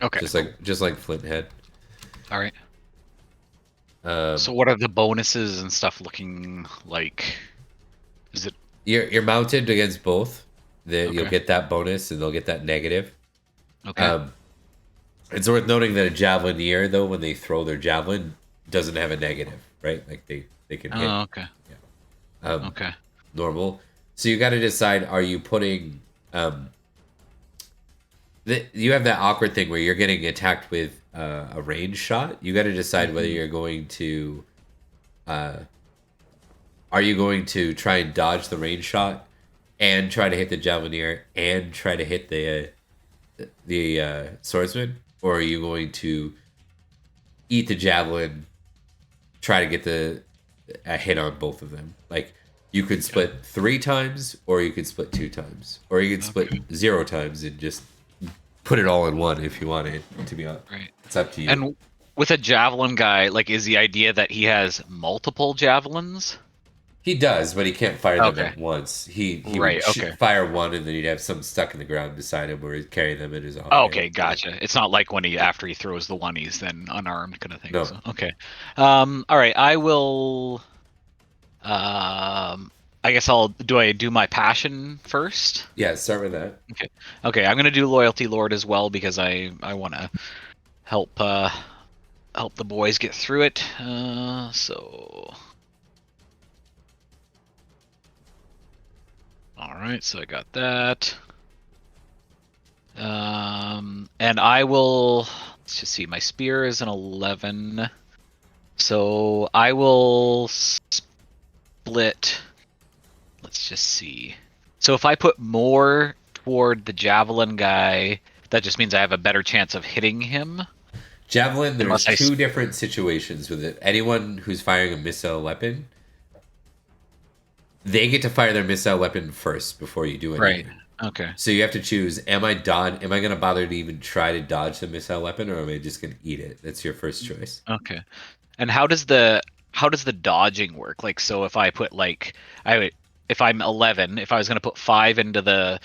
Okay. Just like Flint had. All right. So what are the bonuses and stuff looking like? Is it You're mounted against both. You'll Okay. get that bonus and they'll get that negative. okay? It's worth noting that a javelineer, though, when they throw their javelin, doesn't have a negative, right? Like they can hit Oh, okay. Okay. normal. So you got to decide: are you putting? You have that awkward thing where you're getting attacked with a range shot. You got to decide whether you're going to. Are you going to try and dodge the range shot, and try to hit the javelineer, and try to hit the swordsman, or are you going to eat the javelin, try to get a hit on both of them? Like you could split 3 times, or you could split 2 times, or you could split 0 times and just put it all in one if you wanted. To be honest, Right. it's up to you. And with a javelin guy, like, is the idea that he has multiple javelins? He does, but he can't fire them Okay. at once. He Right, would okay. fire one, and then he'd have some stuck in the ground beside him, where he'd carry them in his own. Oh, okay, gotcha. It's not like when after he throws the one, he's then unarmed kind of thing. No. So, okay. All right. I will. I guess do I do my passion first? Yeah, start with that. Okay, I'm gonna do loyalty lord as well because I want to help the boys get through it. So. All right, so I got that. And I will. Let's just see. My spear is an 11, so I will split. Let's just see. So if I put more toward the javelin guy, that just means I have a better chance of hitting him. Javelin, there's Unless I 2 different situations with it. Anyone who's firing a missile weapon, they get to fire their missile weapon first before you do anything. Right. Okay. So you have to choose: am I going to bother to even try to dodge the missile weapon, or am I just going to eat it? That's your first choice. Okay. And how does the dodging work? Like, so if I put if I'm 11, if I was going to put 5 into the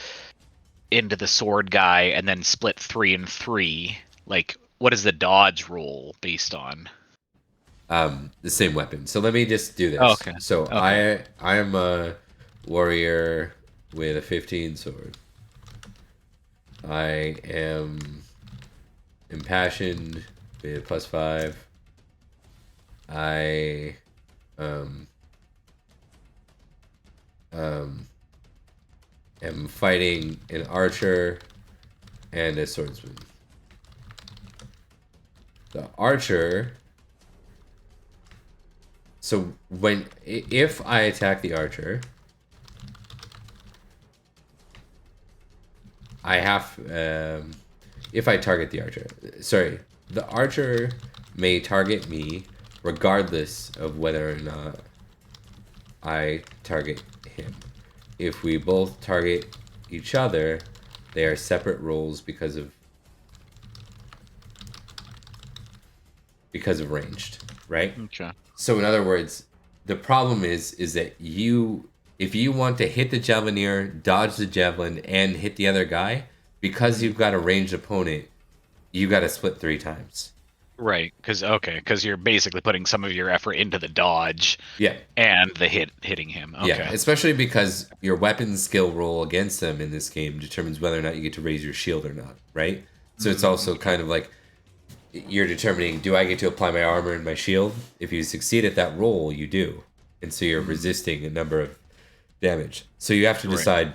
sword guy and then split 3 and 3, like what is the dodge roll based on? The same weapon. So let me just do this. Oh, okay. So Okay. I am a warrior with a 15 sword. I am impassioned with +5. I am fighting an archer and a swordsman. The archer. So if I attack the archer, I have if I target the archer. Sorry, the archer may target me regardless of whether or not I target him. If we both target each other, they are separate rolls because of ranged, right? Okay. So in other words, the problem is that if you want to hit the javelineer, dodge the javelin, and hit the other guy, because you've got a ranged opponent, you got to split 3 times. Right, because you're basically putting some of your effort into the dodge. Yeah. And the hitting him. Okay. Yeah, especially because your weapon skill roll against them in this game determines whether or not you get to raise your shield or not, right? So it's also kind of like you're determining, do I get to apply my armor and my shield? If you succeed at that roll, you do. And so you're resisting a number of damage. So you have to decide,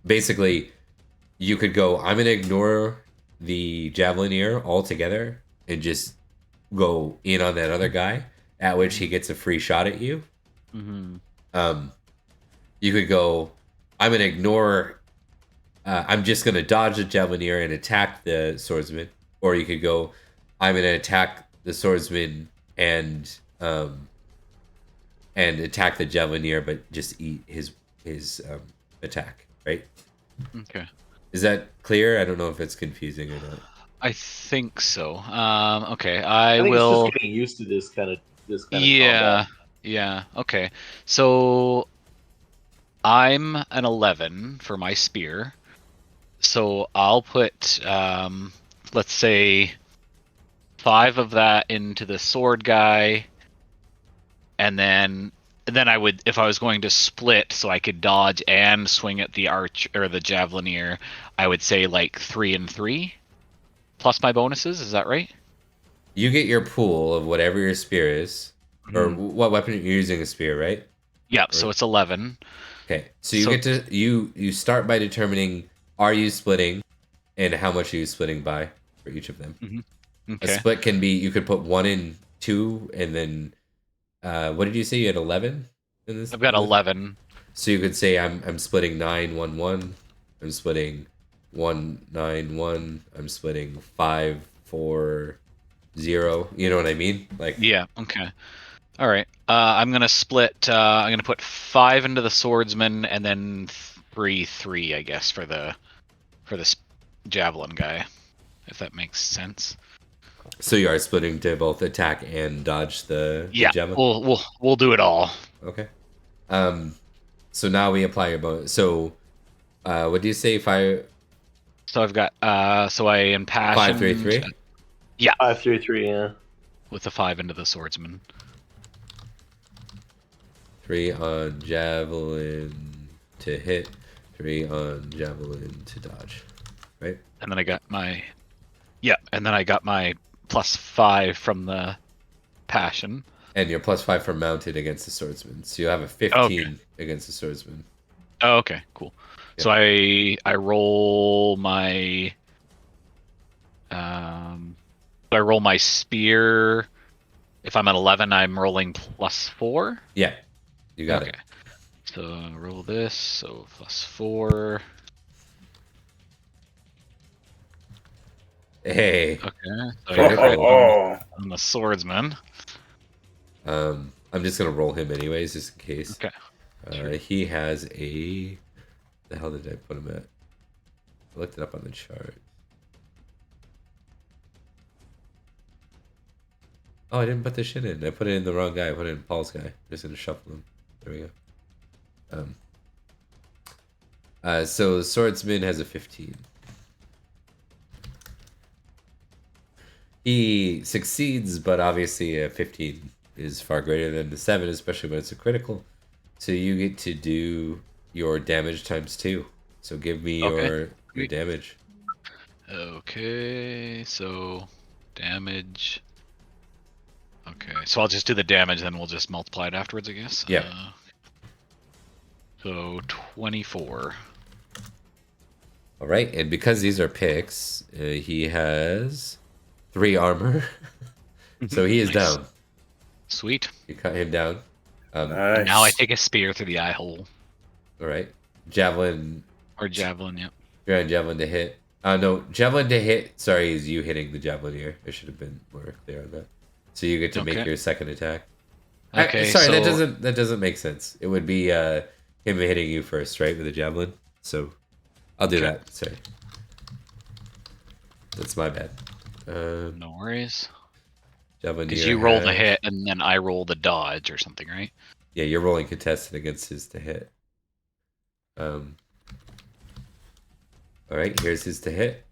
basically, you could go, I'm going to ignore the javelineer altogether and just go in on that other guy, at which he gets a free shot at you. You could go, I'm going to ignore, I'm just going to dodge the javelineer and attack the swordsman. Or you could go, I'm going to attack the swordsman and attack the javelineer, but just eat his attack, right? Okay. Is that clear? I don't know if it's confusing or not. I think so. Okay, I think will. it's just getting used to this kind of Yeah. combat. Yeah. Okay. So I'm an 11 for my spear. So I'll put, let's say, 5 of that into the sword guy, and then I would, if I was going to split so I could dodge and swing at the arch or the javelineer, I would say like 3 and 3 plus my bonuses. Is that right? You get your pool of whatever your spear is, or what weapon you're using a spear, right? Yeah. So it's 11. Okay, so you get to you start by determining, are you splitting, and how much are you splitting by for each of them. Okay. A split can be, you could put 1 in 2, and then what did you say? You had 11 in this? I've got 11. So you could say I'm splitting 9 1 1. I'm splitting 1 9 1. I'm splitting 5 4 0. You know what I mean? Like, Yeah. Okay. All right. I'm gonna split. I'm gonna put 5 into the swordsman, and then 3 3, I guess, for the javelin guy, if that makes sense. so you are splitting to both attack and dodge the javelin? We'll do it all. Okay. So now we apply your bonus. So what do you say? So I've got so I impassioned 5 3 3? Yeah. 5 3 3, yeah. With the 5 into the swordsman. 3 on javelin to hit, 3 on javelin to dodge. Right? And then I got my +5 from the passion. And your +5 for mounted against the swordsman. So you have a 15 against the swordsman. Oh, okay, cool. Yeah. So I roll my spear. If I'm at 11, I'm rolling +4. Yeah, you got it. So roll this. So +4. Hey. Okay. So I'm a swordsman. I'm just gonna roll him anyways, just in case. Okay. Sure. He has a. The hell did I put him at? I looked it up on the chart. Oh, I didn't put the shit in. I put it in the wrong guy. I put it in Paul's guy. I'm just gonna shuffle him. There we go. So the swordsman has a 15. He succeeds, but obviously a 15 is far greater than the 7, especially when it's a critical. So you get to do your damage times 2. So give me Okay. your Sweet. damage. Okay, so damage. Okay, so I'll just do the damage, then we'll just multiply it afterwards, I guess. Yeah. So 24. All right, and because these are picks, he has 3 armor. So he is Nice. down. Sweet. You cut him down. Nice. Now I take a spear through the eye hole. All right. Javelin. Or javelin, yep. You're on javelin to hit. No, javelin to hit. Sorry, is you hitting the javelin here. I should have been more clear on that. So you get to make Okay. your second attack. Okay, Sorry, so that doesn't make sense. It would be him hitting you first, right, with the javelin. So I'll do Okay. that. Sorry, that's my bad. no worries. Javelin. Because you roll the hit and then I roll the dodge or something, right? Yeah, you're rolling contested against his to hit. All right, here's his to hit.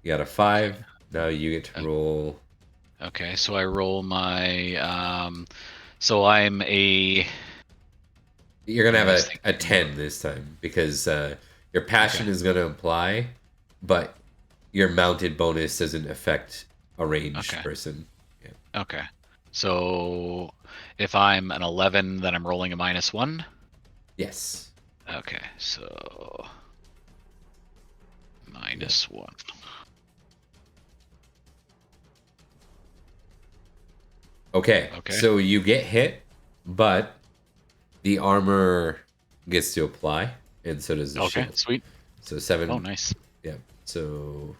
You got a 5. Now you get to roll. Okay, so I roll my so I'm a You're gonna I was have a 10 this time because your passion is gonna apply, but your mounted bonus doesn't affect a ranged person. Yeah. Okay. So if I'm an 11, then I'm rolling a -1. Yes. Okay, so -1. Okay. Okay. So you get hit, but the armor gets to apply, and so does the Okay, shield. sweet. So 7. Oh, nice. Yeah. So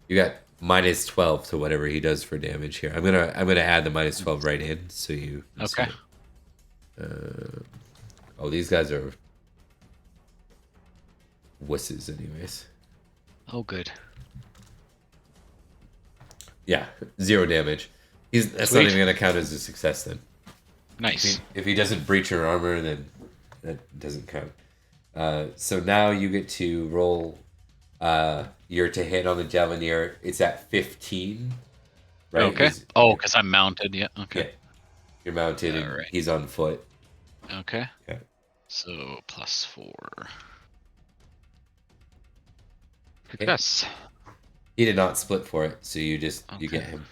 you got -12 to whatever he does for damage here. I'm gonna add the -12 right in, so you. Okay. Oh, these guys are wusses, anyways. Oh, good. Yeah, 0 damage. That's Sweet. not even gonna count as a success then. Nice. If he doesn't breach your armor, then that doesn't count. So now you get to roll your to hit on the Javelier. It's at 15. Right? Okay. Because I'm mounted. Yeah. Okay. Yeah. You're mounted and Alright. he's on foot. Okay. Okay. So +4. Success. He did not split for it, so you get Okay. him.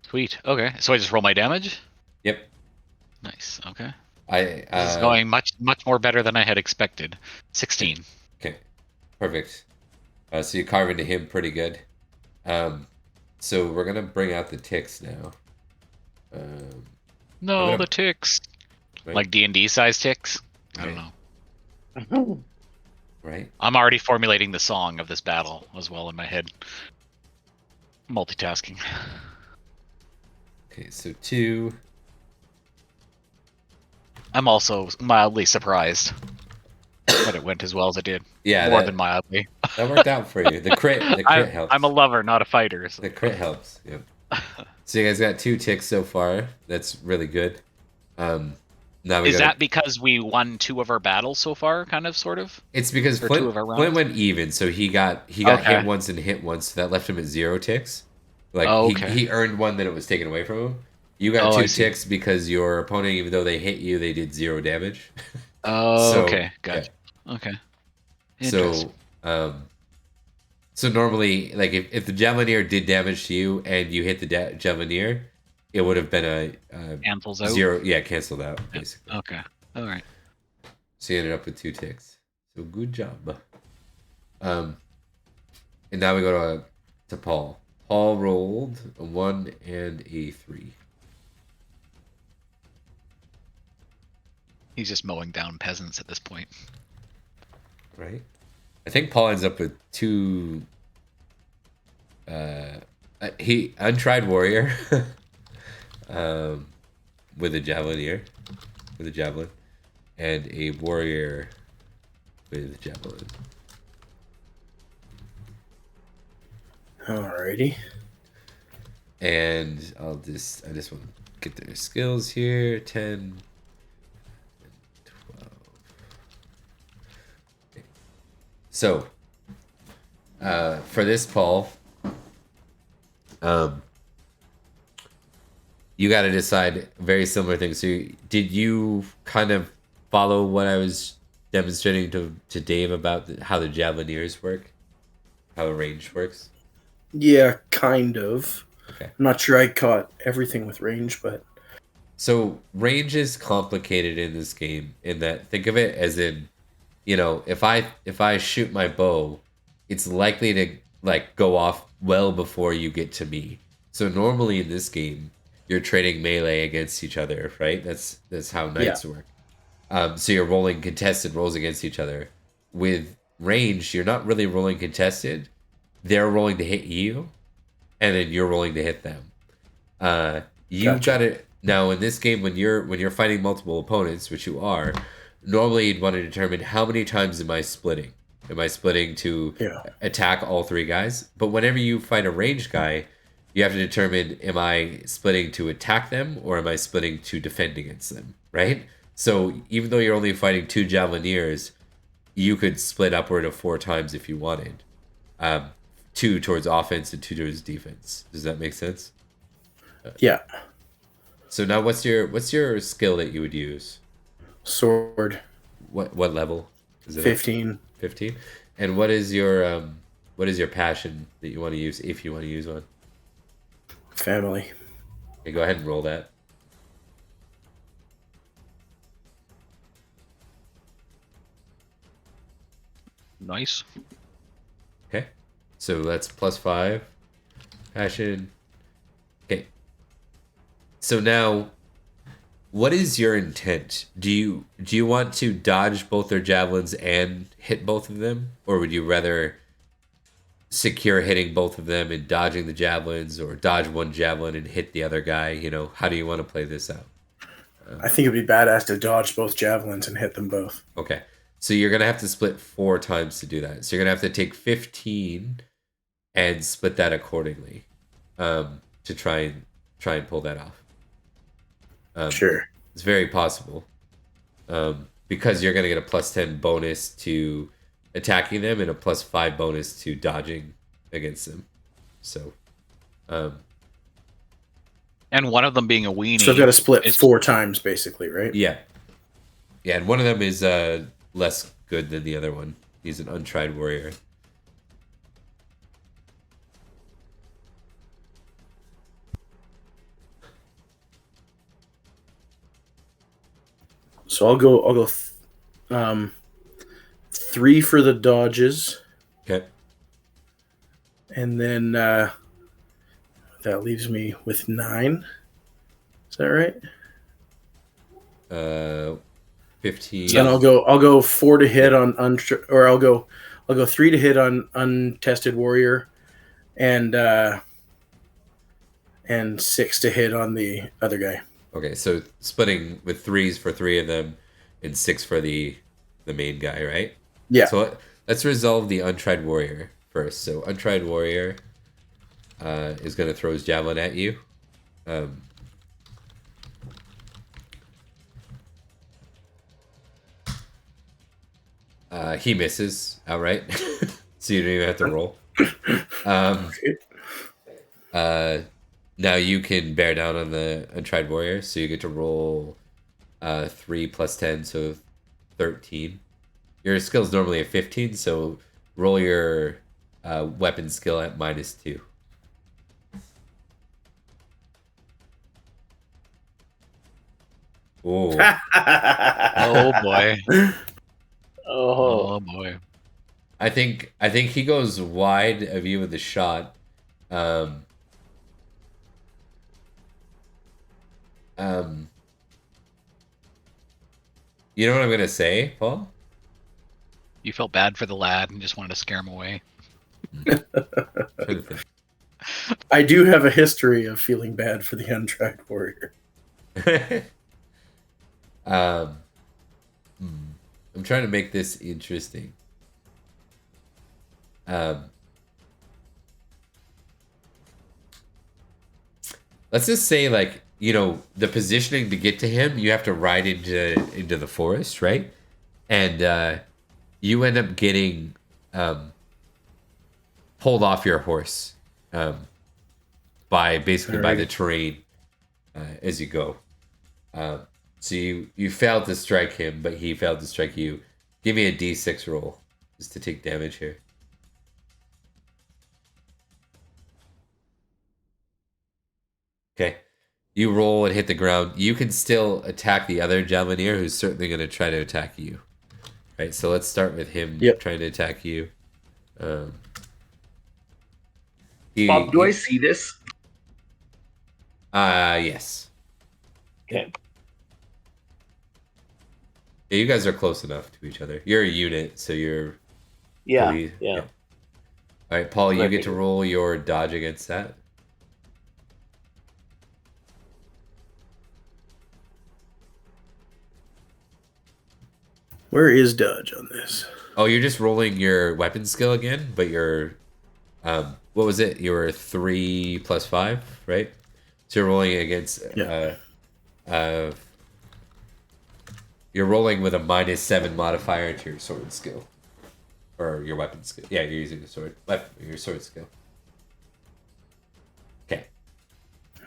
Sweet. Okay. So I just roll my damage. Yep. Nice. Okay. This This is going much more better than I had expected. 16. Okay. Perfect. So you carve into him pretty good. So we're gonna bring out the ticks now. No, the ticks. Right. Like D&D size ticks. I don't Right. know. Right. I'm already formulating the song of this battle as well in my head. Multitasking. Okay, so 2. I'm also mildly surprised that it went as well as it did. Yeah, More than mildly. that worked out for you. The crit helps. I'm a lover, not a fighter. So. The crit helps. Yep. So you guys got 2 ticks so far. That's really good. Now we Is that because we won 2 of our battles so far, kind of, sort of? It's because Or 2 of our rounds? Flint went even, so he got Okay. hit once and hit once, so that left him at 0 ticks. Like okay. he earned one that it was taken away from him. You got I 2 see. ticks because your opponent, even though they hit you, they did 0 damage. Oh, So, okay. Gotcha. Okay. So, Interesting. so normally, like if the Javelier did damage to you and you hit the Javelier, it would have been a Cancels out? 0. Yeah, canceled out basically. Okay. All right. So you ended up with 2 ticks. So good job. And now we go to Paul. Paul rolled a 1 and a 3. He's just mowing down peasants at this point. Right? I think Paul ends up with 2. He untried warrior with a javelin, and a warrior with javelin. Alrighty. And I just want to get their skills here. 10 and 12. Okay. So for this, Paul, you got to decide very similar things. So, did you kind of follow what I was demonstrating to Dave about how the Javelineers work, how a range works? Yeah, kind of. Okay. I'm not sure I caught everything with range, but So range is complicated in this game in that think of it as in, if I shoot my bow, it's likely to like go off well before you get to me. So normally in this game, you're trading melee against each other, right? That's how knights work. So you're rolling contested rolls against each other. With range, you're not really rolling contested. They're rolling to hit you, and then you're rolling to hit them. You've Gotcha. got to now in this game when you're fighting multiple opponents, which you are. Normally, you'd want to determine how many times am I splitting. Am I splitting to attack all three guys? But whenever you fight a ranged guy, you have to determine am I splitting to attack them or am I splitting to defend against them, right? So even though you're only fighting two Javelineers, you could split upward of 4 times if you wanted. 2 towards offense and 2 towards defense. Does that make sense? yeah. So now what's your skill that you would use? Sword. What level? Is it 15. 15? And what is your passion that you want to use if you want to use one? Family. Okay, go ahead and roll that. Nice. Okay. So that's +5. Passion. Okay. So now what is your intent? Do you want to dodge both their javelins and hit both of them? Or would you rather secure hitting both of them and dodging the javelins, or dodge one javelin and hit the other guy? How do you want to play this out? I think it'd be badass to dodge both javelins and hit them both. Okay. So you're going to have to split 4 times to do that. So you're going to have to take 15 and split that accordingly to try and pull that off. Sure. It's very possible because you're going to get a +10 bonus to attacking them and a +5 bonus to dodging against them. So, and one of them being a weenie. So I've got to split 4 times, basically, right? Yeah, and one of them is less good than the other one. He's an untried warrior. So I'll go 3 for the dodges. Okay. And then that leaves me with 9. Is that right? 15. And I'll go 4 to hit on or I'll go 3 to hit on untested warrior, and 6 to hit on the other guy. Okay, so splitting with 3s for 3 of them, and 6 for the main guy, right? Yeah. So let's resolve the untried warrior first. So untried warrior is going to throw his javelin at you. He misses outright, so you don't even have to roll. Now you can bear down on the untried warrior, so you get to roll 3 + 10, so 13. Your skill's normally a 15, so roll your weapon skill at -2. Oh. Oh boy. Oh, Oh boy. I think he goes wide of you with the shot. You know what I'm gonna say, Paul? You felt bad for the lad and just wanted to scare him away. I do have a history of feeling bad for the untried warrior. I'm trying to make this interesting. Let's just say, like, the positioning to get to him, you have to ride into the forest, right? And you end up getting pulled off your horse by basically by the Alrighty. terrain as you go. So you failed to strike him, but he failed to strike you. Give me a d6 roll just to take damage here. Okay. You roll and hit the ground. You can still attack the other Javelineer, who's certainly going to try to attack you. Right, so let's start with him Yep. trying to attack you. Bob, do I see this? Yes. Okay. Yeah, you guys are close enough to each other. You're a unit, so you're... Yeah. fully- Yeah. All right, Paul, you I get to figured. roll your dodge against that. Where is dodge on this? Oh, you're just rolling your weapon skill again, but you're... what was it? You were 3 plus 5, right? So you're rolling against... Yeah. You're rolling with a -7 modifier to your sword skill. Or your weapon skill. Yeah, you're using your sword skill. Okay.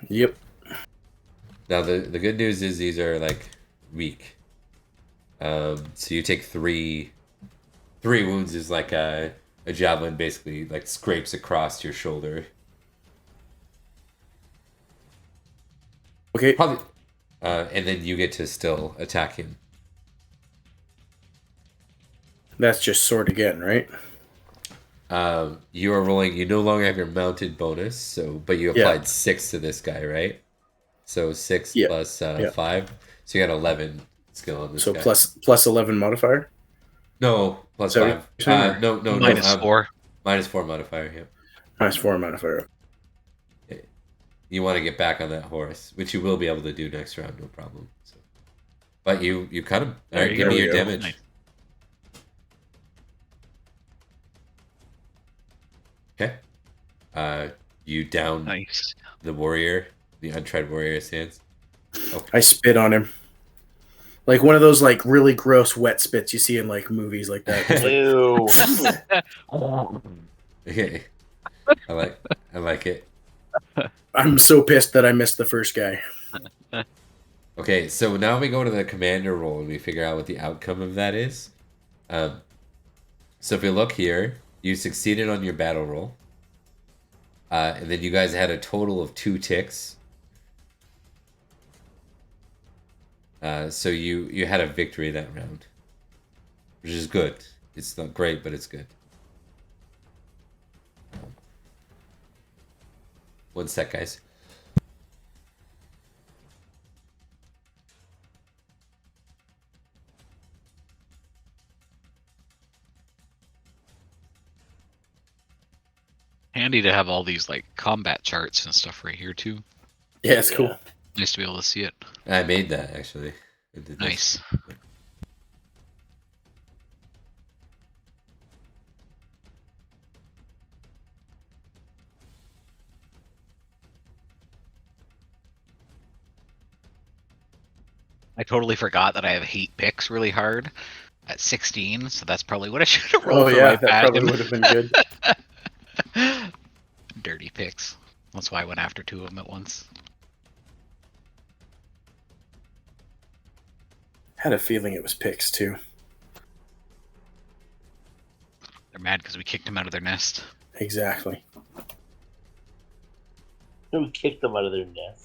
Yep. Now the good news is these are like weak. So you take three wounds is like a javelin basically like scrapes across your shoulder. Okay. Probably and then you get to still attack him. That's just sword again, right? You are rolling. You no longer have your mounted bonus, so but you Yeah. applied 6 to this guy, right? So 6 Yeah. plus Yeah. 5, so you got 11 skill on this So guy. plus 11 modifier. No, plus So 5. you're saying- No, -4. -4 modifier. Yeah. -4 modifier. You want to get back on that horse, which you will be able to do next round, no problem. So. But you cut him. All There right, you give go. me your There we go. damage. Nice. Okay. You down Nice. the warrior, the untried warrior stands. Okay. I spit on him. Like one of those like really gross wet spits you see in like movies like that. Just like, Ew. Okay. I like it. I'm so pissed that I missed the first guy. Okay, so now we go to the commander roll and we figure out what the outcome of that is. So if you look here, you succeeded on your battle roll. And then you guys had a total of 2 ticks. So you had a victory that round, which is good. It's not great, but it's good. One sec, guys. Handy to have all these like combat charts and stuff right here too. Yeah, it's cool. Yeah. Nice to be able to see it. I made that actually. I did this. Nice. I totally forgot that I have hate picks really hard at 16, so that's probably what I should have rolled Oh for yeah, my that probably passion. would have been good. Dirty picks. That's why I went after 2 of them at once. Had a feeling it was picks too. They're mad because we kicked them out of their nest. Exactly. We kicked them out of their nest.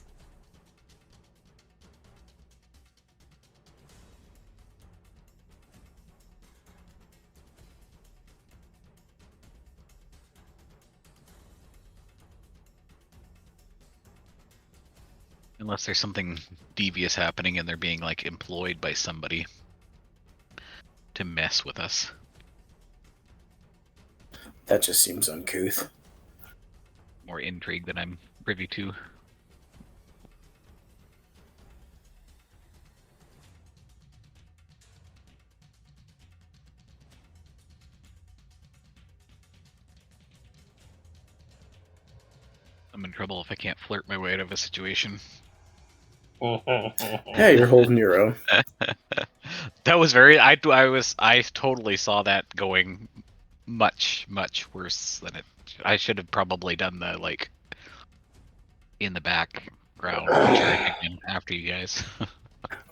Unless there's something devious happening and they're being like employed by somebody to mess with us. That just seems uncouth. More intrigue than I'm privy to. I'm in trouble if I can't flirt my way out of a situation. Hey, you're holding your own. That was I totally saw that going much worse than it I should have probably done the like in the background charging in after you guys.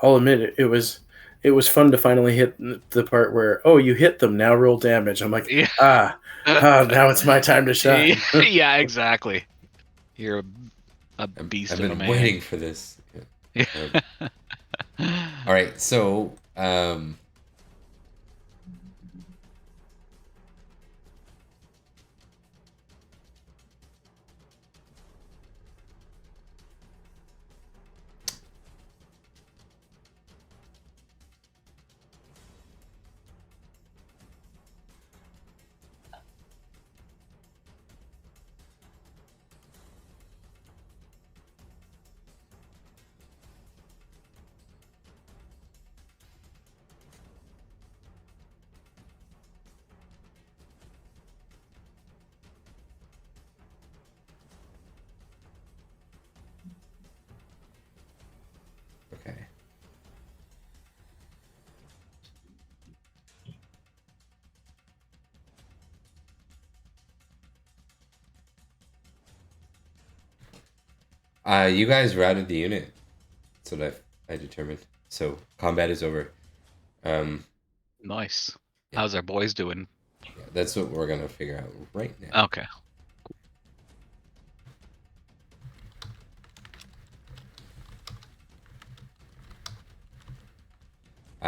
I'll admit it. It was fun to finally hit the part where you hit them, now roll damage. I'm like, Yeah. now it's my time to shine. Yeah, exactly. You're a beast I've of a been man. waiting for this. Yeah. All right, so okay. You guys routed the unit. That's what I determined. So combat is over. Nice. Yeah. How's our boys doing? Yeah, that's what we're gonna figure out right now. Okay.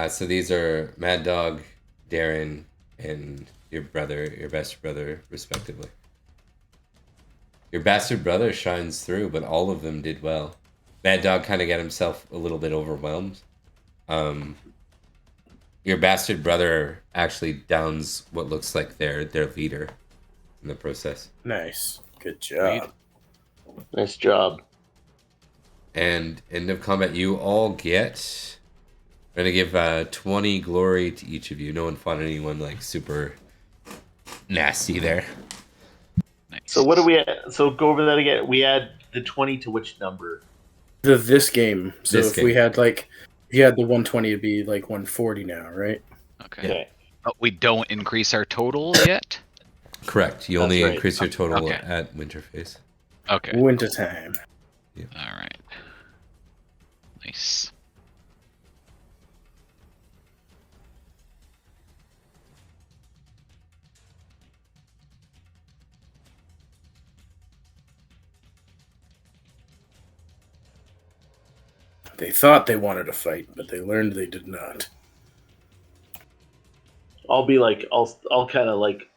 So these are Mad Dog, Darren, and your best brother, respectively. Your bastard brother shines through, but all of them did well. Mad Dog kind of got himself a little bit overwhelmed. Your bastard brother actually downs what looks like their leader in the process. Nice. Good job. Nice job. And end of combat, you all get... I'm going to give 20 glory to each of you. No one fought anyone like super nasty there. Nice. So what do we? So go over that again. We add the 20 to which number? This game. So This if game. we had if you had the 120, it'd be like 140 now, right? Okay. Okay. But we don't increase our total yet? Correct. You That's only right. increase your total Okay. at winter phase. Okay. Winter time. All right. Nice. They thought they wanted to fight, but they learned they did not. I'll be like, I'll kind of like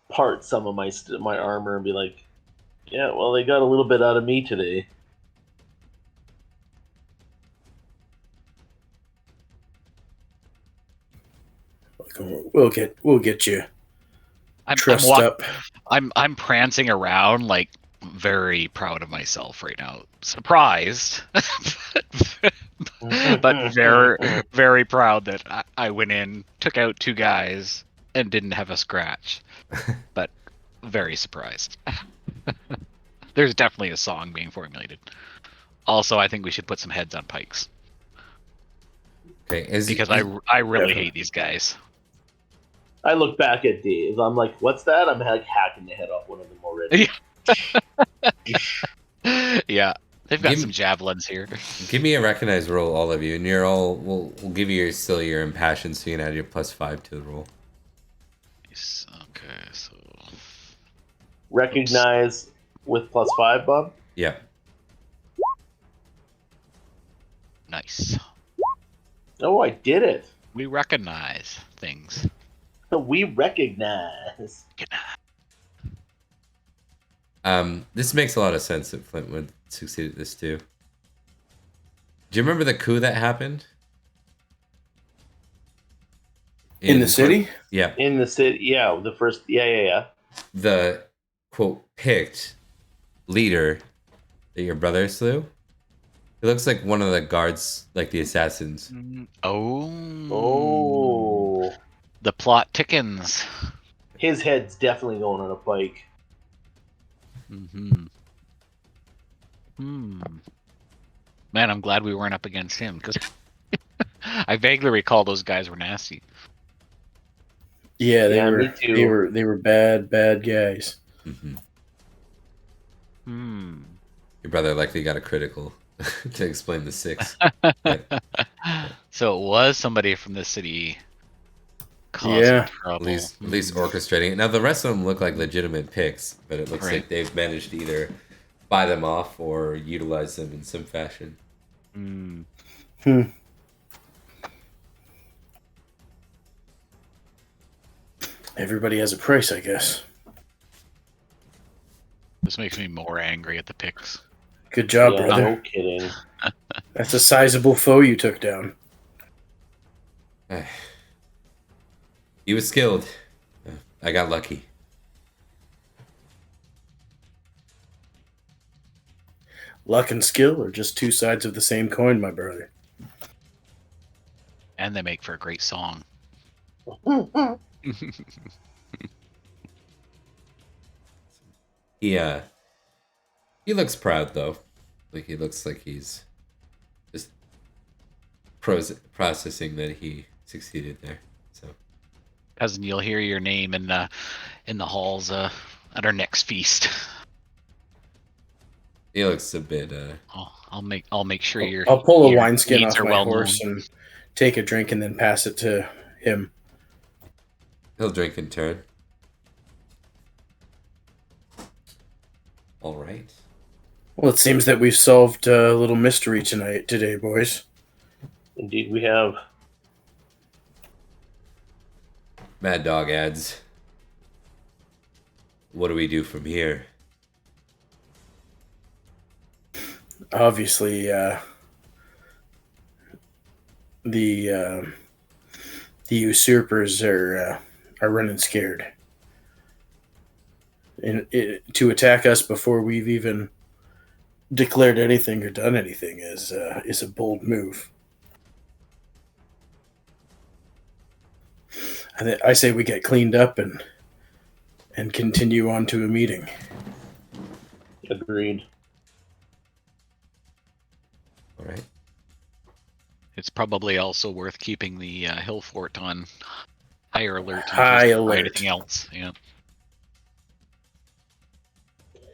part some of my armor and be like, yeah, well, they got a little bit out of me today. We'll get you I'm trussed walk- up. I'm prancing around like very proud of myself right now. Surprised, but very proud that I went in, took out 2 guys, and didn't have a scratch. But very surprised. There's definitely a song being formulated. Also, I think we should put some heads on pikes Okay. because I really Definitely. hate these guys. I look back at Dave. I'm like, what's that? I'm like hacking the head off one of them already. Yeah, they've got Give- some javelins here. Give me a recognized roll, all of you, and you're all. We'll give you your impassion, so you can add your +5 to the roll. Nice. Okay, so Recognize with +5, Bob. Yeah. nice. Oh, I did it. We recognize things. We recognize. This makes a lot of sense that Flint would succeed at this too. Do you remember the coup that happened? In the city? Yeah. In the city, yeah, the first, yeah. The quote picked leader that your brother slew. It looks like one of the guards, like the assassins. Oh. Oh, The plot thickens. his head's definitely going on a bike. Mm-hmm. Man, I'm glad we weren't up against him because I vaguely recall those guys were nasty. Yeah, Yeah, me too. they were bad guys. Mm-hmm. Hmm. Your brother likely got a critical to explain the 6. But So it was somebody from the city causing Yeah. trouble. at least orchestrating it. Now the rest of them look like legitimate picks, but it looks Right. like they've managed to either buy them off or utilize them in some fashion. Hmm. Everybody has a price, I guess. This makes me more angry at the picks. Good job, Yeah, brother. no kidding. That's a sizable foe you took down. He was skilled. I got lucky. Luck and skill are just two sides of the same coin, my brother. And they make for a great song. He looks proud though. Like he looks like he's just processing that he succeeded there. So Cousin, you'll hear your name in the halls at our next feast. he looks a bit I'll make sure I'll pull a your wineskin needs off are my well horse known. and take a drink and then pass it to him. he'll drink in turn. All right. Well, it seems that we've solved a little mystery today, boys. Indeed, we have. Mad Dog adds, what do we do from here? Obviously, the usurpers are running scared, and to attack us before we've even declared anything or done anything is a bold move. I say we get cleaned up and continue on to a meeting. Agreed. All right. It's probably also worth keeping the hill fort on higher alert. High in case alert. Anything else? Yeah.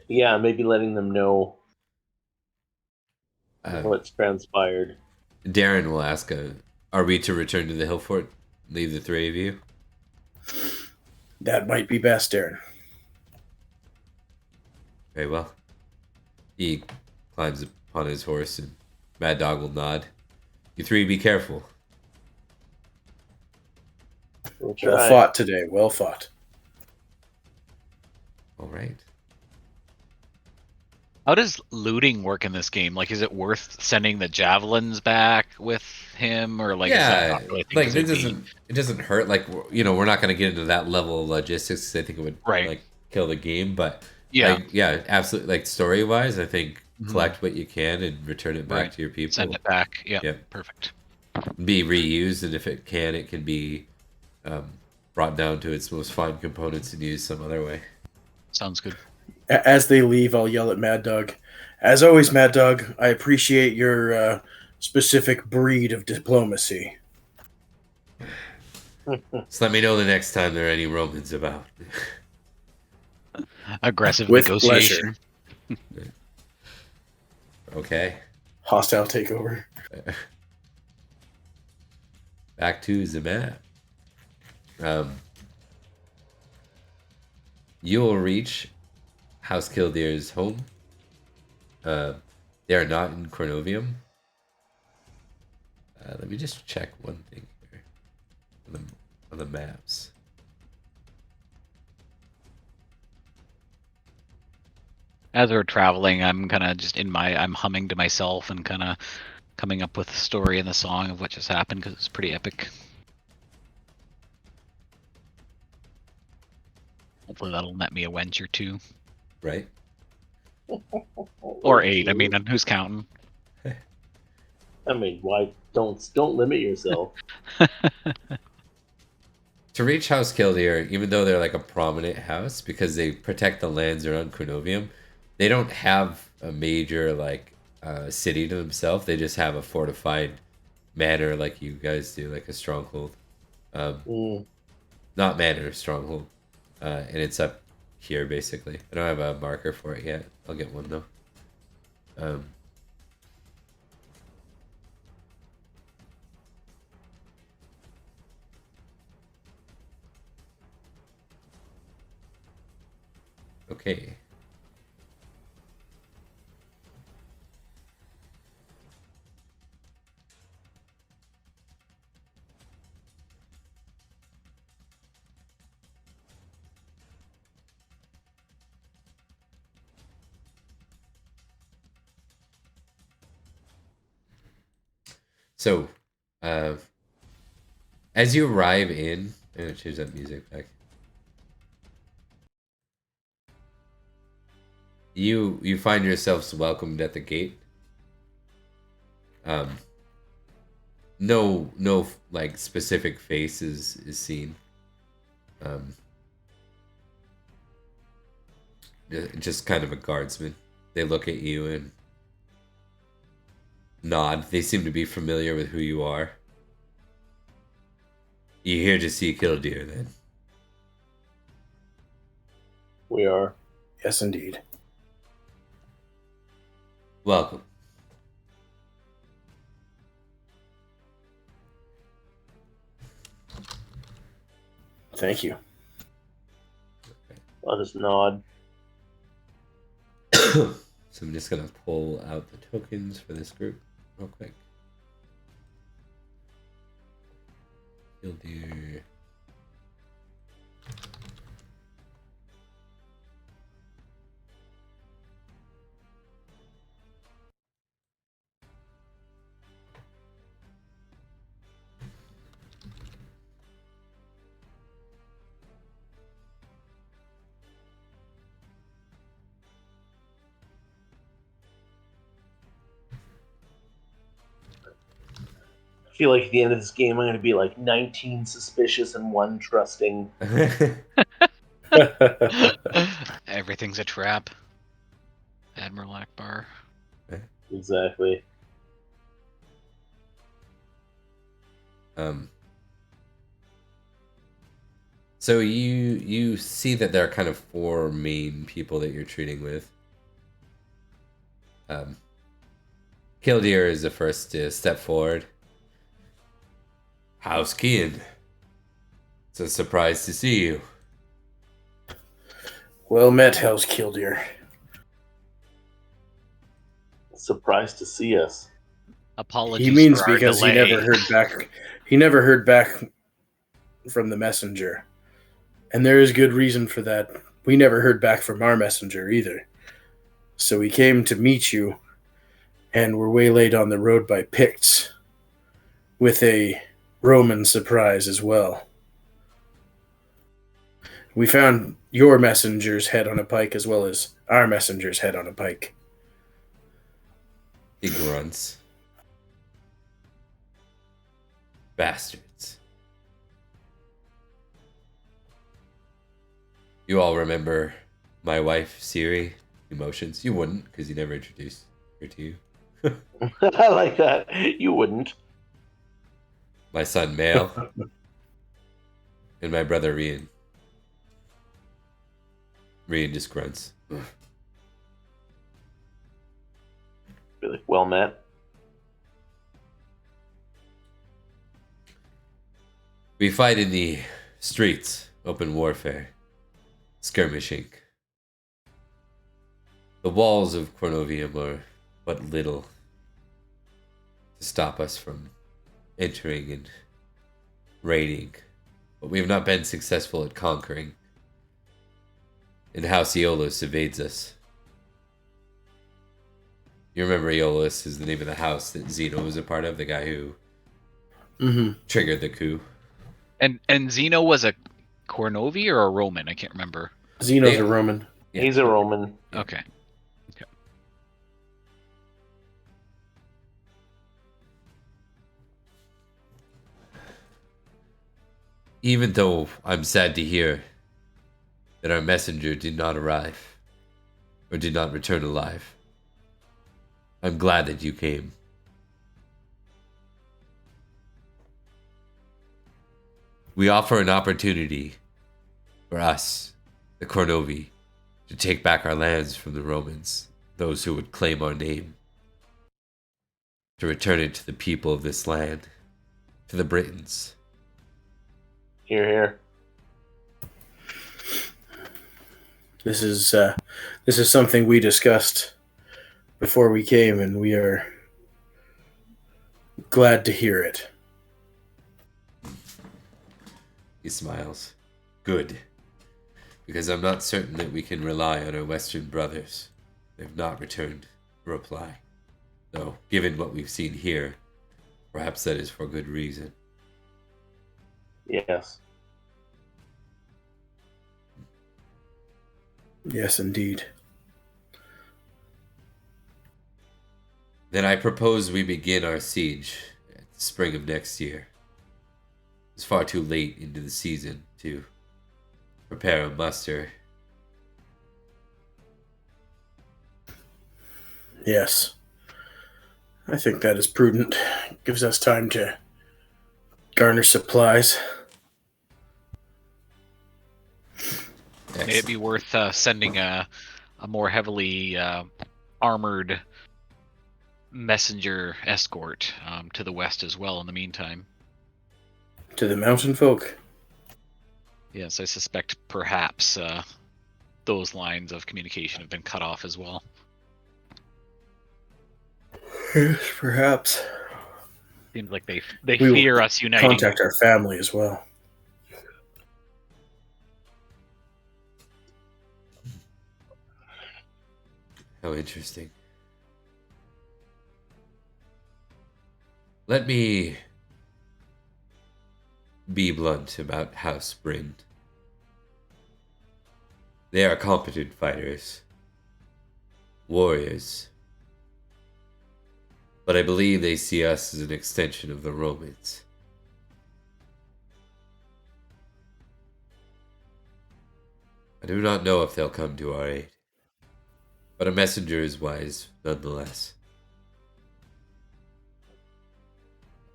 Yeah, maybe letting them know Uh, what's transpired. Darren will ask, are we to return to the hill fort? Leave the 3 of you? That might be best, Darren. Very well. He climbs upon his horse and Mad Dog will nod. You 3 be careful. We'll Well try. fought today. Well fought. All right. How does looting work in this game? Like, is it worth sending the javelins back with him, or like, is that not really a thing? Like 'Cause it doesn't hurt. Like we're not going to get into that level of logistics 'cause I think it would Right. like kill the game. But Yeah. like, yeah, absolutely. Like story wise, I think Mhm. collect what you can and return it back Right. to your people. Send it back. Yeah. Yep. Perfect. Be reused, and if it can be brought down to its most fine components and used some other way. Sounds good. As they leave, I'll yell at Mad Dog. As always, Mad Dog, I appreciate your specific breed of diplomacy. So let me know the next time there are any Romans about. Aggressive With negotiation. Okay. Hostile takeover. Back to the map. You'll reach House Kildear's home. They are not in Cornovium. Let me just check one thing here on the maps. As we're traveling, I'm kind of just I'm humming to myself and kind of coming up with the story and the song of what just happened because it's pretty epic. Hopefully that'll net me a wench or 2. Right? Or 8. I mean, who's counting? I mean, why don't limit yourself? To reach House Kildare, even though they're like a prominent house, because they protect the lands around Cornovium, they don't have a major like city to themselves. They just have a fortified manor like you guys do, like a stronghold. Not manor, stronghold. And it's up here, basically. I don't have a marker for it yet. I'll get one, though. Okay. So, as you arrive in, I'm gonna change that music back. You find yourselves welcomed at the gate. No like specific face is seen. Just kind of a guardsman. They look at you and nod. They seem to be familiar with who you are. You here to see Killdeer, then? We are. Yes, indeed. Welcome. Thank you. I'll just nod. So I'm just gonna pull out the tokens for this group real quick. Killdeer. I feel like at the end of this game, I'm going to be like 19 suspicious and 1 trusting. Everything's a trap. Admiral Akbar. Exactly. So you see that there are kind of 4 main people that you're treating with. Killdeer is the first to step forward. House Kian. It's a surprise to see you. Well met, House Killdeer. Surprised to see us. Apologies. He means for our because he delay. never heard back. He never heard back from the messenger, and there is good reason for that. We never heard back from our messenger either. So we came to meet you, and were waylaid on the road by Picts, with a Roman surprise as well. We found your messenger's head on a pike as well as our messenger's head on a pike. He grunts. Bastards. You all remember my wife, Siri? Emotions? You wouldn't, because you never introduced her to you. I like that. You wouldn't. My son, Mael. And my brother, Rian. Rian just grunts. Be like, well met. We fight in the streets, open warfare, skirmishing. The walls of Cornovii are but little to stop us from entering and raiding, but we have not been successful at conquering. And House Iolos evades us. You remember Iolos is the name of the house that Zeno was a part of, the guy who triggered the coup. And Zeno was a Cornovii or a Roman? I can't remember. Zeno's a Roman. Yeah. He's a Roman. Okay. Even though I'm sad to hear that our messenger did not arrive, or did not return alive, I'm glad that you came. We offer an opportunity for us, the Cornovii, to take back our lands from the Romans, those who would claim our name, to return it to the people of this land, to the Britons. Here, here. This is something we discussed before we came, and we are glad to hear it. He smiles. Good. Because I'm not certain that we can rely on our Western brothers. They've not returned a reply. Though, given what we've seen here, perhaps that is for good reason. Yes. Yes, indeed. Then I propose we begin our siege at the spring of next year. It's far too late into the season to prepare a muster. Yes. I think that is prudent. Gives us time to garner supplies. May it be worth sending a more heavily armored messenger escort to the west as well in the meantime. To the mountain folk. Yes, I suspect perhaps those lines of communication have been cut off as well. Yes, perhaps. Seems like they We fear will us uniting. Contact our family as well. How interesting. Let me be blunt about House Bryn. They are competent fighters, warriors, but I believe they see us as an extension of the Romans. I do not know if they'll come to our aid, but a messenger is wise nonetheless.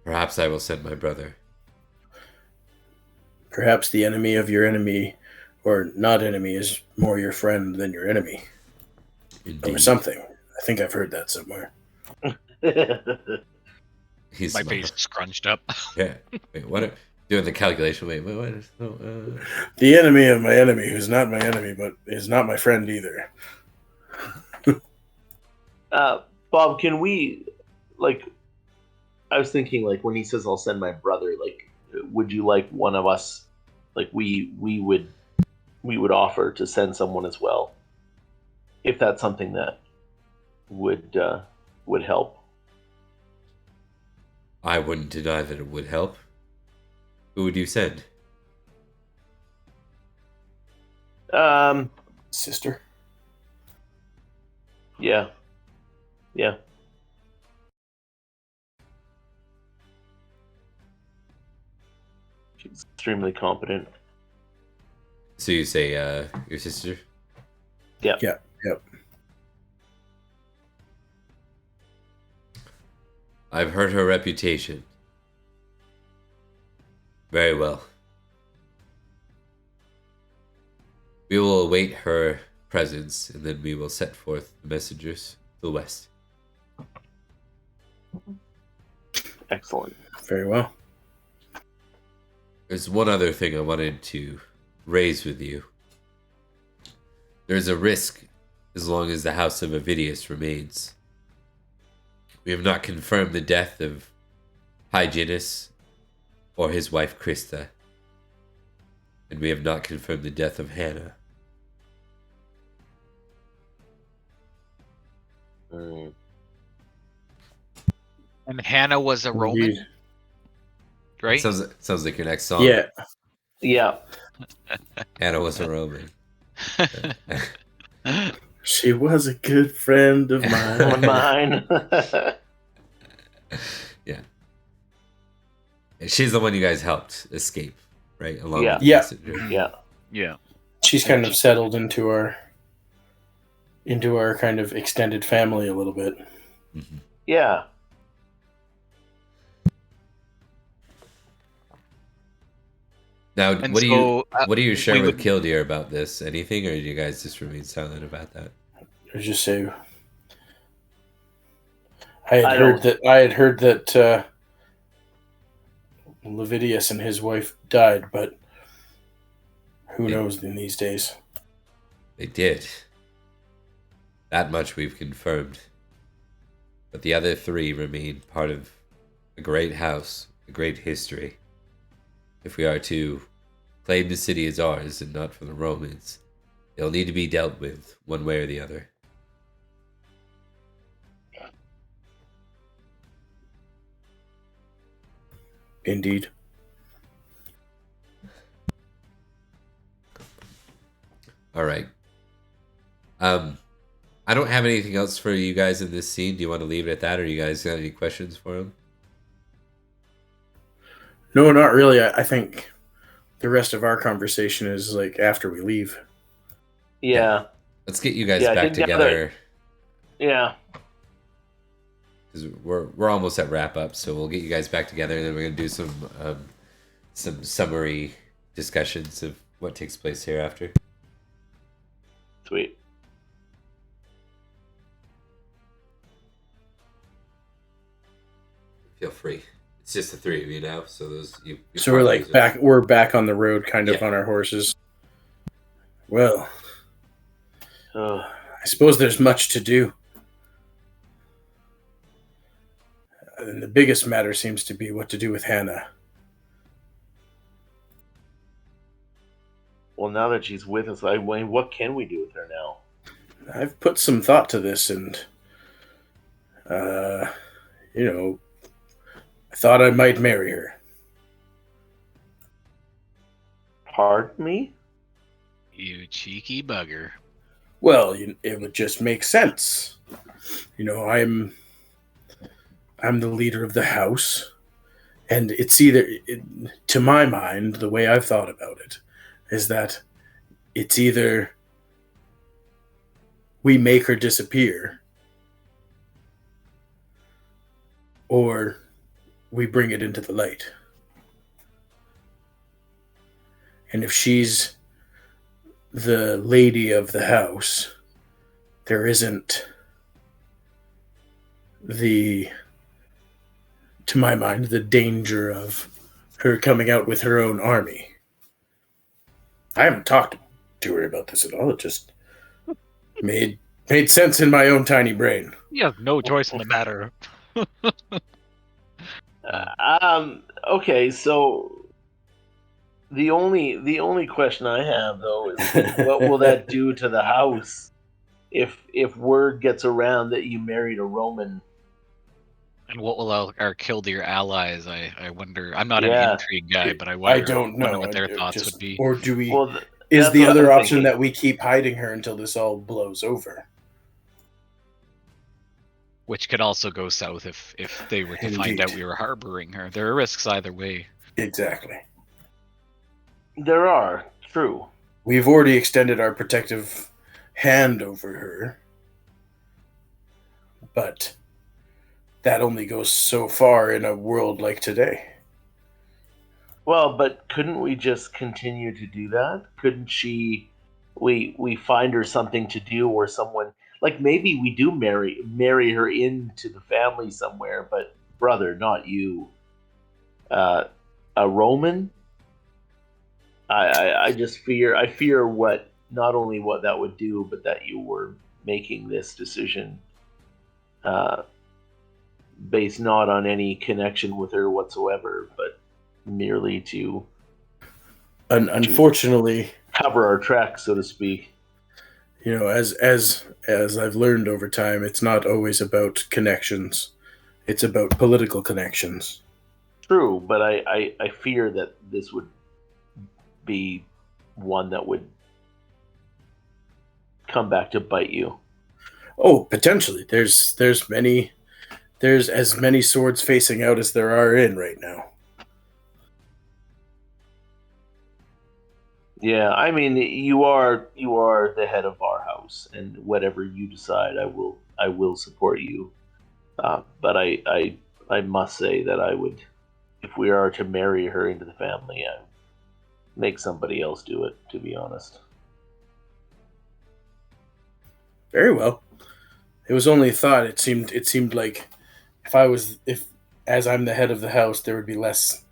Perhaps I will send my brother. Perhaps the enemy of your enemy, or not enemy, is more your friend than your enemy. Indeed. Or something. I think I've heard that somewhere. He's My face scrunched up. Yeah. Wait, what? Doing the calculation. Wait, what? The enemy of my enemy, who's not my enemy, but is not my friend either. Bob, can we, like, I was thinking, like, when he says I'll send my brother, like, would you like one of us, like, we would offer to send someone as well, if that's something that would help. I wouldn't deny that it would help. Who would you send? Sister. Yeah. She's extremely competent. So you say your sister? Yeah. Yep. I've heard her reputation. Very well. We will await her presence, and then we will set forth the messengers to the west. Excellent. Very well. There's one other thing I wanted to raise with you. There's a risk as long as the House of Avidius remains. We have not confirmed the death of Hyginus or his wife Christa, and we have not confirmed the death of Hannah. Mm. And Hannah was a Roman, Indeed. right? Sounds like your next song. Yeah. Hannah was a Roman. She was a good friend of mine. Mine. Yeah. She's the one you guys helped escape, right? Along Yeah. with the Yeah. messenger. Yeah. Yeah. She's kind of settled into our kind of extended family a little bit. Mm-hmm. Yeah. Now, And what do you so what do you share we with would. Killdeer about this? Anything, or do you guys just remain silent about that? I just say I don't. I had heard that Levidius and his wife died, but who They, knows in these days? they did. That much we've confirmed. But the other three remain part of a great house, a great history. If we are to claim the city as ours and not for the Romans, they'll need to be dealt with one way or the other. Indeed. All right. I don't have anything else for you guys in this scene. Do you want to leave it at that, or you guys got any questions for him? No, not really. I think the rest of our conversation is like after we leave. Yeah. Let's get you guys Yeah, I back think now together Yeah. because we're almost at wrap up. So we'll get you guys back together, and then we're gonna do some summary discussions of what takes place hereafter. Sweet. Feel free. It's just the three of you now, so you So we're like back. We're back on the road, kind of Yeah. on our horses. Well, Oh, I suppose there's much to do. And the biggest matter seems to be what to do with Hannah. well, now that she's with us, what can we do with her now? I've put some thought to this, and you know, I thought I might marry her. Pardon me? You cheeky bugger. Well, it would just make sense. You know, I'm the leader of the house, and it's either, to my mind, the way I've thought about it, is that it's either we make her disappear, or we bring it into the light. And if she's the lady of the house, there isn't to my mind, the danger of her coming out with her own army. I haven't talked to her about this at all. It just made sense in my own tiny brain. You have no choice in the matter. Okay, so the only question I have though is what will that do to the house if word gets around that you married a Roman? And what will our Killdeer allies? I wonder. I'm not Yeah. an intrigue guy, but I wonder. I don't know what their thoughts would be. Or do we? Well, Is that's the what other I'm option thinking. that we keep hiding her until this all blows over? Which could also go south if they were to find Indeed. out we were harboring her. There are risks either way. Exactly. There are, true. We've already extended our protective hand over her, but that only goes so far in a world like today. Well, but couldn't we just continue to do that? Couldn't she? We find her something to do, or someone like maybe we do marry her into the family somewhere. But brother, not you. A Roman. I just fear. I fear what not only what that would do, but that you were making this decision based not on any connection with her whatsoever, but merely to Unfortunately, cover our tracks, so to speak. you know, as I've learned over time, it's not always about connections. It's about political connections. True, but I fear that this would be one that would come back to bite you. Oh, potentially. There's as many swords facing out as there are in right now. Yeah, I mean you are the head of our house, and whatever you decide, I will support you. But I must say that I would, if we are to marry her into the family, make somebody else do it, to be honest. Very well. It was only a thought. It seemed like if as I'm the head of the house, there would be less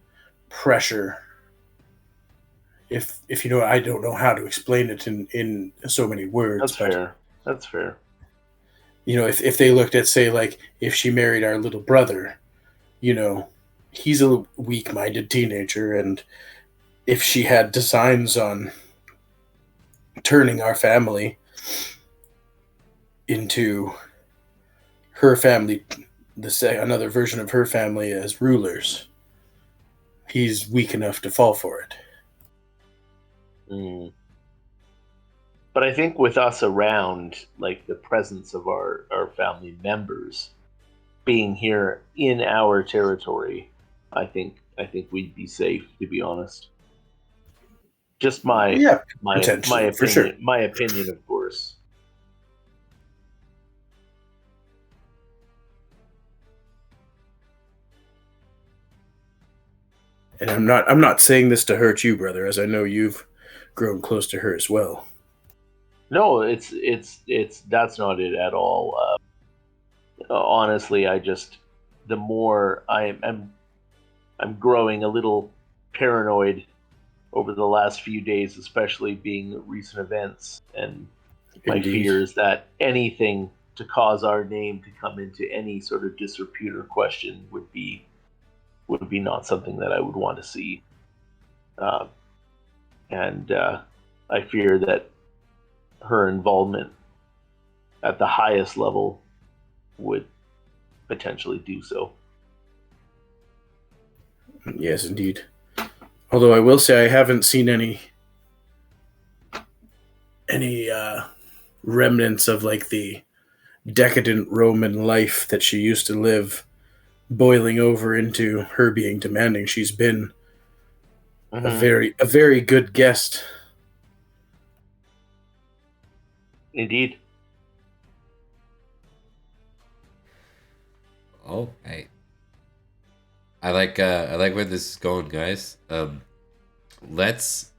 pressure. If you know, I don't know how to explain it in so many words. That's fair. That's fair. You know, if they looked at, say, like, if she married our little brother, you know, he's a weak-minded teenager, and if she had designs on turning our family into her family, another version of her family as rulers, he's weak enough to fall for it. Mm. But I think with us around, like the presence of our family members being here in our territory, I think we'd be safe, to be honest. Just my potentially, opinion, for sure. My opinion, of course. And I'm not saying this to hurt you, brother, as I know you've grown close to her as well. No, it's that's not it at all. Honestly, the more I'm growing a little paranoid over the last few days, especially being recent events, and my fear is that anything to cause our name to come into any sort of disrepute or question would be not something that I would want to see. And I fear that her involvement at the highest level would potentially do so. Yes, indeed. Although I will say I haven't seen any remnants of like the decadent Roman life that she used to live boiling over into her being demanding. She's been a very good guest. Indeed. Oh, hey. I like where this is going, guys. Let's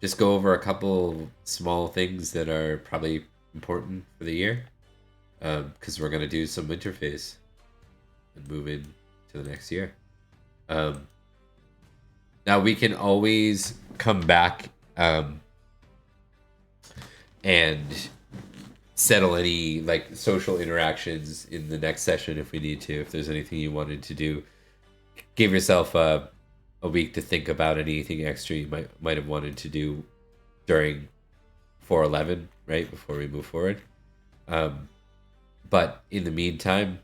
just go over a couple small things that are probably important for the year, because we're gonna do some winter phase and move in to the next year. Now we can always come back and settle any like social interactions in the next session if we need to. If there's anything you wanted to do, give yourself a week to think about anything extra you might have wanted to do during 411, right, before we move forward. But in the meantime,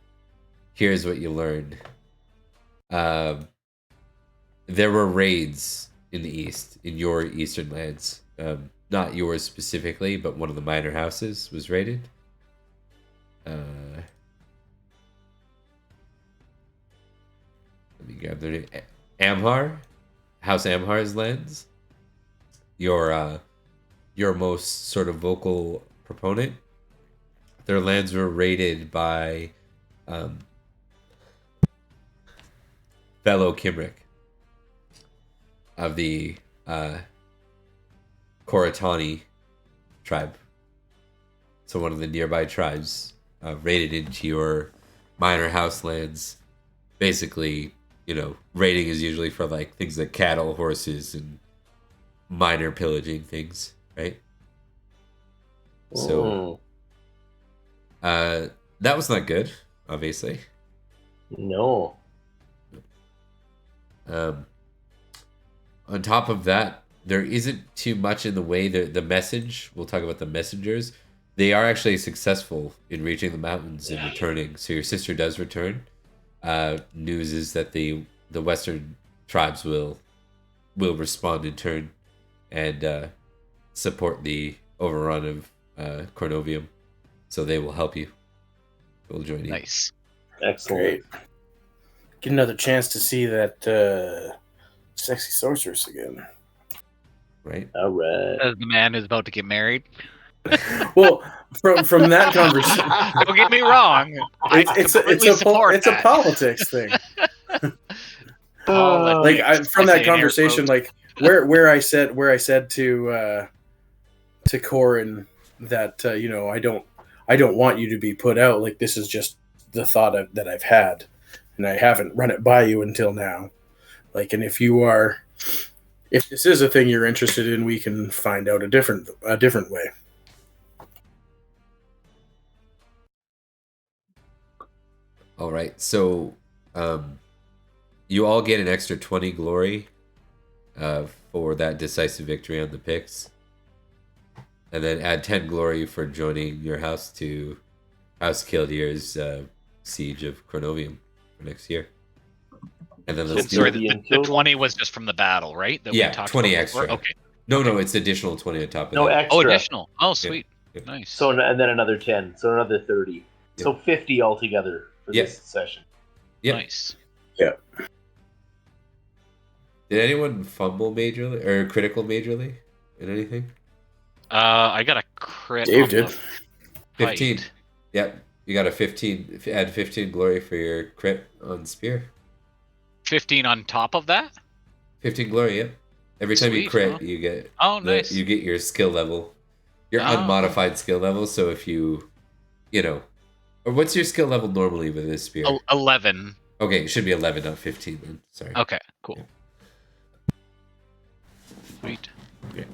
here's what you learned. There were raids in the east, in your eastern lands. Not yours specifically, but one of the minor houses was raided. Let me grab their name. Amhar, House Amhar's lands. Your most sort of vocal proponent. Their lands were raided by fellow Cymric of the Cornovii tribe. So one of the nearby tribes raided into your minor house lands. Basically, you know, raiding is usually for like things like cattle, horses, and minor pillaging things, right? So that was not good, obviously. No. On top of that, there isn't too much in the way the message. We'll talk about the messengers. They are actually successful in reaching the mountains and returning. So your sister does return. News is that the western tribes will respond in turn and support the overrun of Cornovium. So they will help you. They'll join you. Nice. Excellent. Great. Get another chance to see that sexy sorceress again. Right. All right. As the man who's about to get married. Well, from that conversation, Don't get me wrong. it's a politics thing. From that conversation, like where I said to Corin that I don't want you to be put out. Like, this is just the thought that I've had, and I haven't run it by you until now. Like, and if this is a thing you're interested in, we can find out a different way. All right, so you all get an extra 20 glory for that decisive victory on the Picts. And then add 10 glory for joining your house to House Kildear's siege of Cornovii for next year. And then let's do sorry, the 20 was just from the battle, right? That yeah, we talked 20 about extra. before? Okay. No, it's additional 20 on top of No, that. extra. Oh, additional. Oh, sweet. Yeah. Nice. So, and then another 10. So another 30. Yep. So 50 altogether for this session. Yep. Nice. Yeah. Did anyone fumble majorly or critical majorly in anything? I got a crit. Dave on did. the 15. fight. Yep. You got a 15. Add 15 glory for your crit on spear. 15 on top of that? 15 glory, yep. Every time you Sweet, crit, huh? you get Nice. you get your skill level. Your Oh. unmodified skill level. So if you or what's your skill level normally with this spear? 11. Okay, it should be 11, not 15 then. Sorry. Okay, cool. Yeah. Sweet. Okay.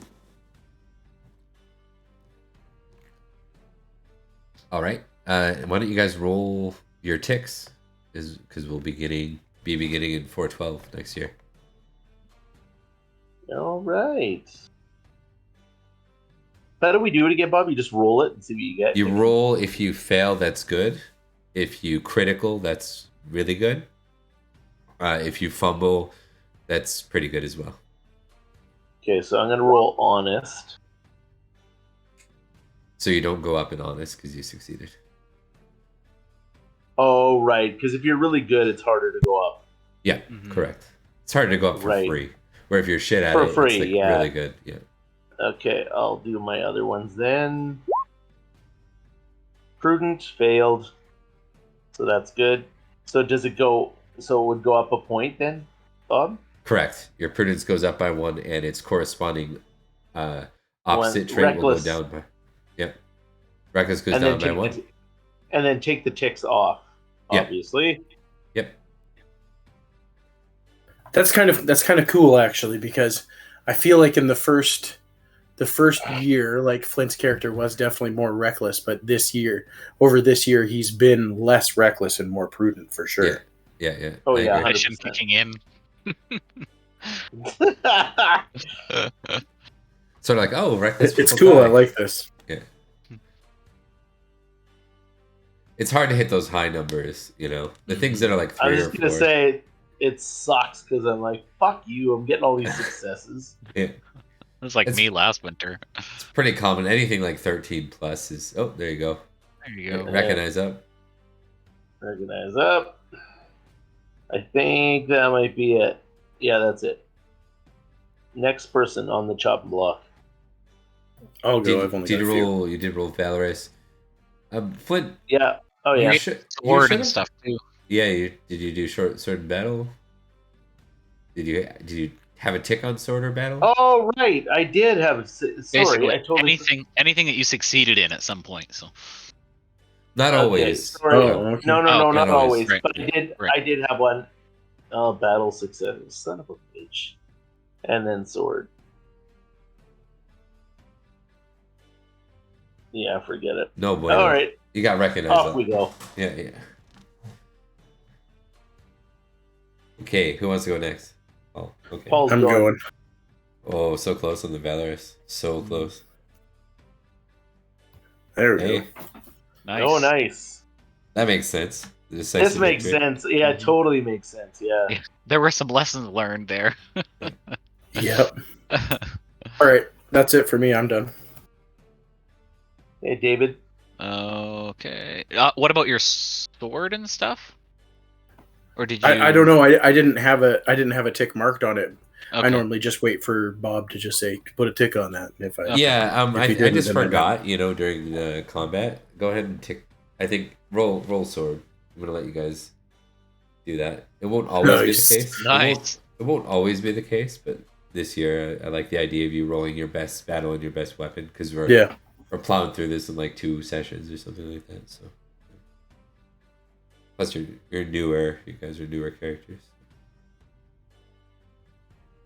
All right. Why don't you guys roll your ticks? Because we'll be beginning in 412 next year. All right. How do we do it again, Bob? You just roll it and see what you get. You roll. If you fail, that's good. If you critical, that's really good. If you fumble, that's pretty good as well. Okay, so I'm going to roll honest. So you don't go up in honest because you succeeded. Oh, right. Because if you're really good, it's harder to go up. Yeah, correct. It's harder to go up for free. Where if you're shit at it, free, it's like yeah. really good. Yeah. Okay, I'll do my other ones then. Prudent, failed. So that's good. So does it go... So it would go up a point then, Bob? Correct. Your prudence goes up by 1, and its corresponding opposite trait will go down by... Yep. Reckless goes down by 1. And then take the ticks off, obviously. Yep. That's kind of cool, actually, because I feel like in the first year, like, Flint's character was definitely more reckless, but over this year, he's been less reckless and more prudent for sure. Yeah. Oh, I yeah. agree. Passion kicking in. Sort of like, oh, reckless. It's people cool. die. I like this. Yeah. It's hard to hit those high numbers, The things that are like 3 I or was 4. just going to say, it sucks because I'm like, fuck you, I'm getting all these successes. Yeah. It was like me last winter. It's pretty common. Anything like 13 plus is... Oh, there you go. There you go. Recognize up. Recognize up. I think that might be it. Yeah, that's it. Next person on the chopping block. I'll go. I've only got a few. You did roll Valorous. Flint. Yeah. Oh, yeah. Sword and stuff, too. Yeah, did you do sword and battle? Did you have a tick on sword or battle? Oh, right. I did have... Sorry, Basically, I totally... anything that you succeeded in at some point, so... Not always. Sorry. okay. No, not not always. always. Right. But I did have one. Oh, battle success. Son of a bitch. And then sword. Yeah, forget it. No boy. All right. You got recognized. Off we go. Yeah. Okay, who wants to go next? Oh, okay. Paul's I'm going. Oh, so close on the Valorous. So close. There we Hey, go. Nice. Oh, nice. that makes sense. This makes sense. Yeah, it totally makes sense. Yeah. There were some lessons learned there. Yep. All right, that's it for me. I'm done. Hey, David. Okay. What about your sword and stuff? Or did you? I don't know. I didn't have a tick marked on it. Okay. I normally just wait for Bob to just say put a tick on that. And if I Yeah, If he I didn't, just then I forgot, during the combat. Go ahead and tick. I think roll sword. I'm gonna let you guys do that. It won't always be the case. Nice. It won't always be the case, but this year. I like the idea of you rolling your best battle and your best weapon because Yeah. we're plowing through this in like 2 sessions or something like that. So plus you're newer. You guys are newer characters.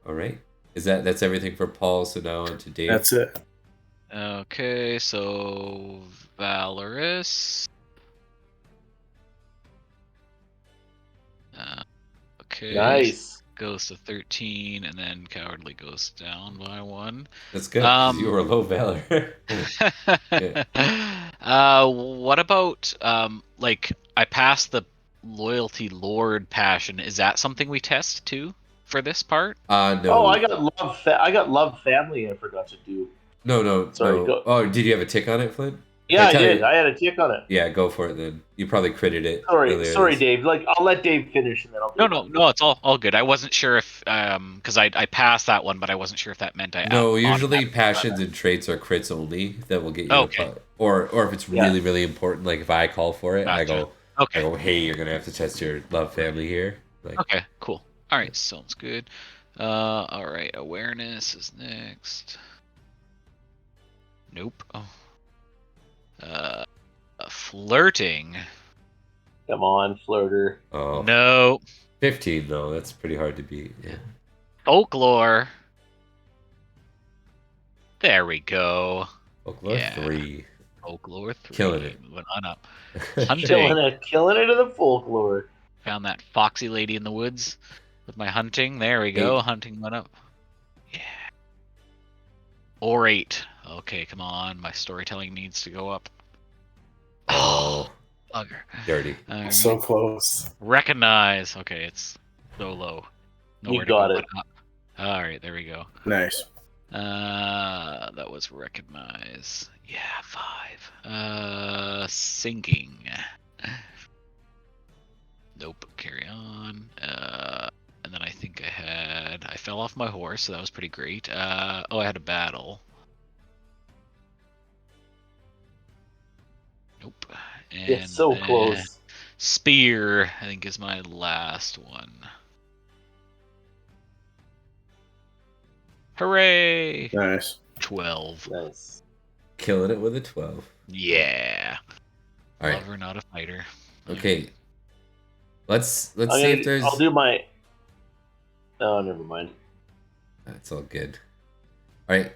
All right. That's everything for Paul? So now on to Dave. That's it. Okay, so Valorous. Okay. Nice. Goes to 13, and then Cowardly goes down by 1. That's good. 'Cause you were low valor. What about like I passed the Loyalty Lord Passion? Is that something we test too for this part? No. Oh, I got love family. I forgot to do. No. Sorry, no. go. Oh, did you have a tick on it, Flint? Yeah, I tell did. you- I had a tick on it. Yeah, go for it then. You probably critted it. Sorry, earlier. Dave. Like, I'll let Dave finish, and then I'll. No, it's all good. I wasn't sure if because I passed that one, but I wasn't sure if that meant I. No, usually passions and traits are crits only that will get you. Okay. Or if it's really really important, like if I call for it, I Gotcha. go, hey, you're gonna have to test your love family here. Like, Okay, cool. All right, sounds good. All right, awareness is next. Nope. Oh. Flirting. Come on, flirter. oh, No. 15 though. That's pretty hard to beat. Yeah. Folklore. There we go. Folklore Yeah. 3. Folklore 3. Killing it. Went on up. Killing Hunting. it to the folklore. Found that foxy lady in the woods with my hunting. There we go. 8. Hunting went up. Yeah. Orate. Okay, come on. My storytelling needs to go up. Oh, Bugger. dirty. Alright. So close. Recognize. Okay, it's so low. You got it. All right, there we go. Nice. That was recognize. Yeah, 5. Sinking. Nope. Carry on. And then I think I fell off my horse, so that was pretty great. I had a battle. Nope. And It's so close. Spear, I think, is my last one. Hooray! Nice. 12. Nice. Killing it with a 12. Yeah. All right. Lover, not a fighter. Okay. Let's see if there's. I'll do my. Oh, never mind. That's all good. All right.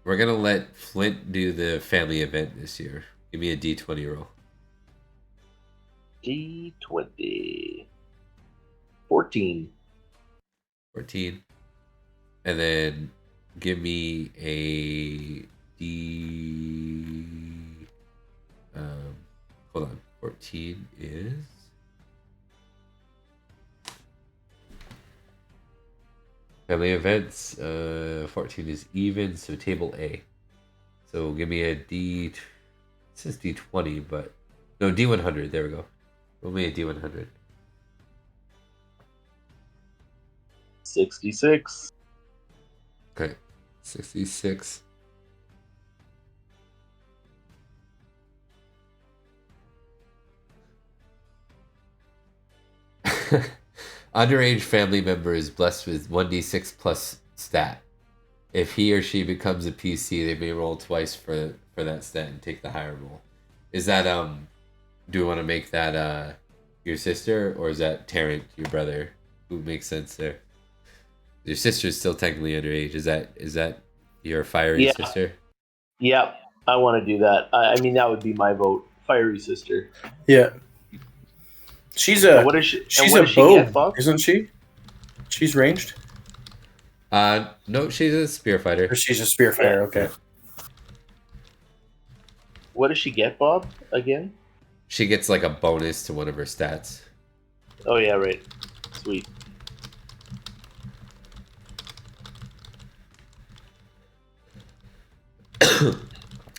We're gonna let Flint do the family event this year. Give me a D20 roll. D20. 14. 14. And then give me a hold on. 14 is family events. 14 is even, so table A. So give me a D. It says D20, but no, D100. There we go. Roll me a D100. 66. Okay, 66. Underage family member is blessed with 1d6 plus stat. If he or she becomes a PC, they may roll twice for that stat and take the higher roll. Is that do we want to make that your sister, or is that Tarrant, your brother? Who makes sense there? Your sister's still technically underage. Is that your fiery sister? Yep, I want to do that. I mean, that would be my vote. Fiery sister. Yeah. She's a. What is she? She's what a does she get, bow, Bob? isn't she? She's ranged. No, she's a spear fighter. Or she's a spear fighter. Okay. What does she get, Bob? Again? She gets like a bonus to one of her stats. Oh yeah, right. Sweet.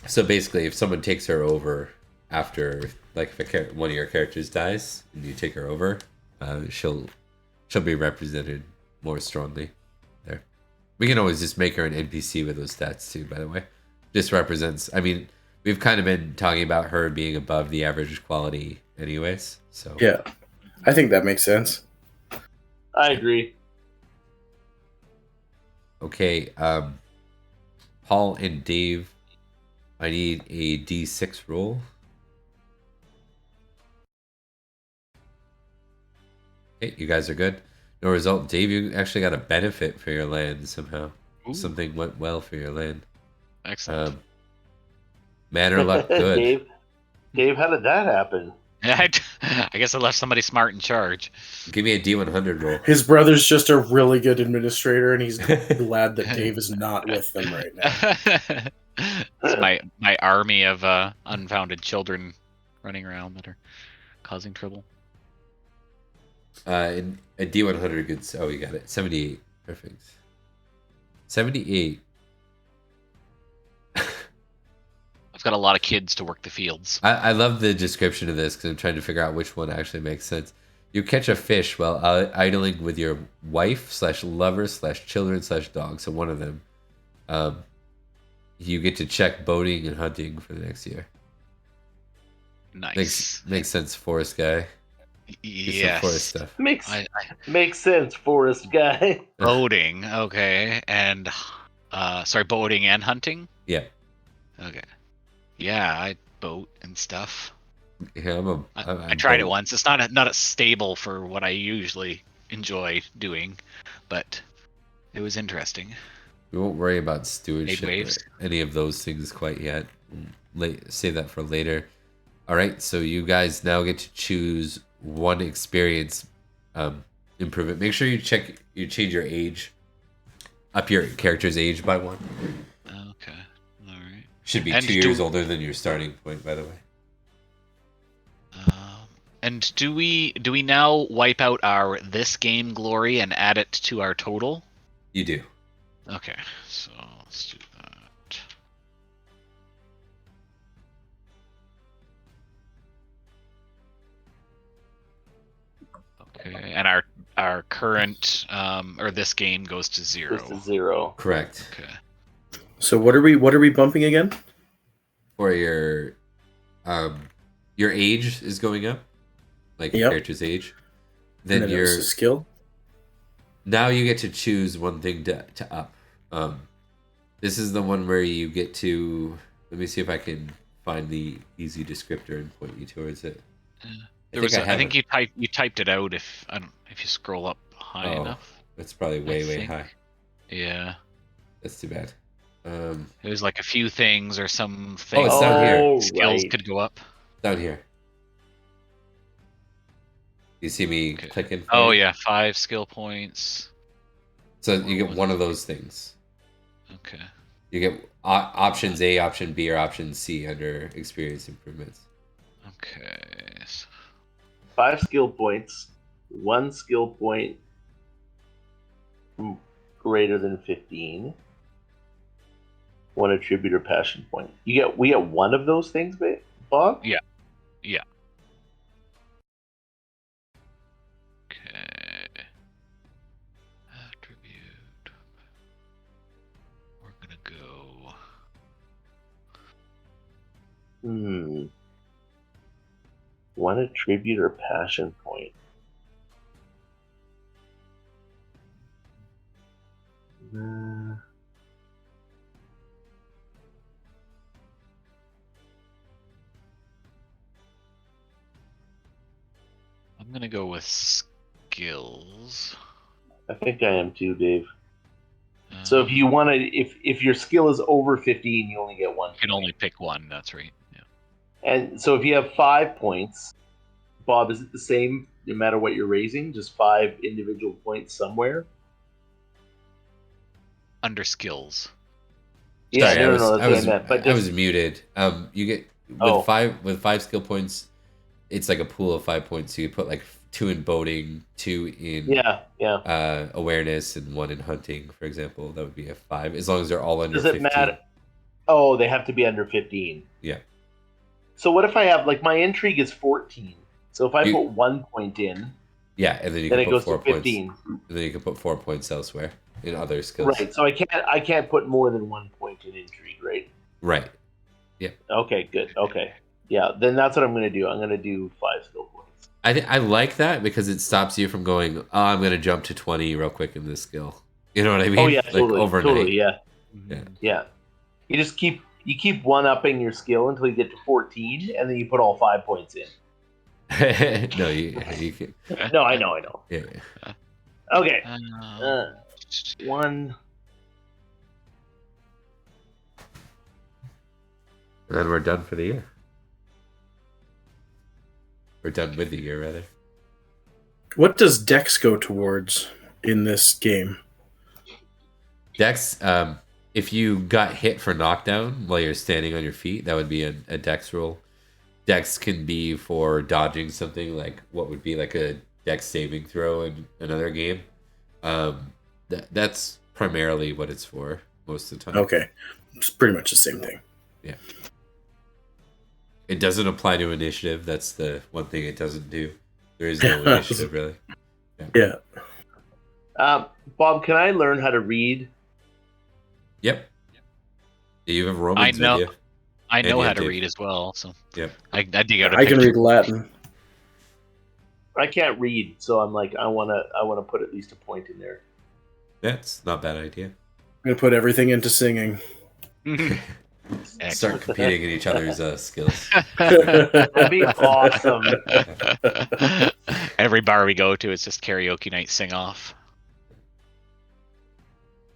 So basically, if someone takes her over after, like, if one of your characters dies and you take her over, she'll be represented more strongly there. We can always just make her an NPC with those stats too. By the way, this represents. I mean, we've kind of been talking about her being above the average quality, anyways. So Yeah, I think that makes sense. I agree. Okay, Paul and Dave, I need a D6 roll. Okay, you guys are good. No result. Dave, you actually got a benefit for your land somehow. Ooh. Something went well for your land. Excellent. Man or luck, good. Dave, how did that happen? I guess I left somebody smart in charge. Give me a D100 roll. His brother's just a really good administrator, and he's glad that Dave is not with them right now. It's my army of unfounded children running around that are causing trouble. A D100 good. Oh, you got it. 78. Perfect. 78. I've got a lot of kids to work the fields. I love the description of this because I'm trying to figure out which one actually makes sense. You catch a fish while idling with your wife/lover/children/dog. So one of them. You get to check boating and hunting for the next year. Nice. Makes sense, forest guy. Yes. Forest stuff. Makes sense, forest guy. Boating, okay, and boating and hunting. Yeah. Okay. Yeah, I boat and stuff. Yeah, I tried it once. It's not a stable for what I usually enjoy doing, but it was interesting. We won't worry about stewardship Made or waves. any of those things quite yet. Save that for later. All right, so you guys now get to choose one experience improvement. Make sure you change your age, up your character's age by 1. Okay, all right. Should be And 2 years older than your starting point, by the way. And do we now wipe out our this game glory and add it to our total? You do. Okay, so let's do that. Okay, and our current or this game goes to 0. Goes to 0. Correct. Okay. So what are we bumping again? For your age is going up, like your character's age. Then your skill. Now you get to choose one thing to up. This is the one where you get to. Let me see if I can find the easy descriptor and point you towards it. I think you typed it out if you scroll up high enough. That's probably way high. Yeah. That's too bad. It was like a few things or some things. Oh, it's down here. Skills could go up. Down here. You see me clicking? Oh yeah, 5 skill points. So you get one of those things. Okay. You get options A, option B, or option C under experience improvements. Okay. 5 skill points, 1 skill point greater than 15, 1 attribute or passion point. We get one of those things, Bob? Yeah. Okay. Attribute. We're gonna go. One attribute or passion point. I'm gonna go with skills. I think I am too, Dave. So if you want to, if your skill is over 15, you only get 1. You can only pick one. That's right. Yeah. And so if you have 5 points, Bob, is it the same no matter what you're raising? Just 5 individual points somewhere? Under skills. Yeah, Sorry, no, that's what I meant. But I was muted. You get with 5 skill points. It's like a pool of 5 points. So you put like 2 in boating, 2 in awareness, and 1 in hunting, for example. That would be a 5, as long as they're all under 15. Does it matter? Oh, they have to be under 15. Yeah. So what if I have, like, my intrigue is 14. So if I put 1 point in, and then it goes put 4 to 15. points. And then you can put 4 points elsewhere in other skills. Right. So I can't put more than 1 point in intrigue, right? Right. Yeah. Okay. Good. Okay. Yeah. Then that's what I'm going to do. I'm going to do 5 skill points. I like that because it stops you from going, oh, I'm going to jump to 20 real quick in this skill. You know what I mean? Oh yeah, Like totally, overnight. totally, yeah, Yeah. yeah. You just keep one upping your skill until you get to 14, and then you put all 5 points in. No, you can. No, I know. Yeah. Okay, Um, one. And then we're done for the year. We're done with the year, rather. What does Dex go towards in this game? Dex, if you got hit for knockdown while you're standing on your feet, that would be a Dex roll. Dex can be for dodging something like what would be like a Dex saving throw in another game. That's primarily what it's for most of the time. Okay, it's pretty much the same thing. Yeah. It doesn't apply to initiative. That's the one thing it doesn't do. There is no initiative, really. Yeah. Bob, can I learn how to read? Yep. You have Romans know- with you. I know And how to Dave. read as well, so Yep. I dig out a I can picture. read Latin. I can't read, so I'm like, I wanna put at least a point in there. That's not a bad idea. I'm gonna put everything into singing. Start competing in each other's skills. That'd be awesome. Every bar we go to, it's just karaoke night sing off.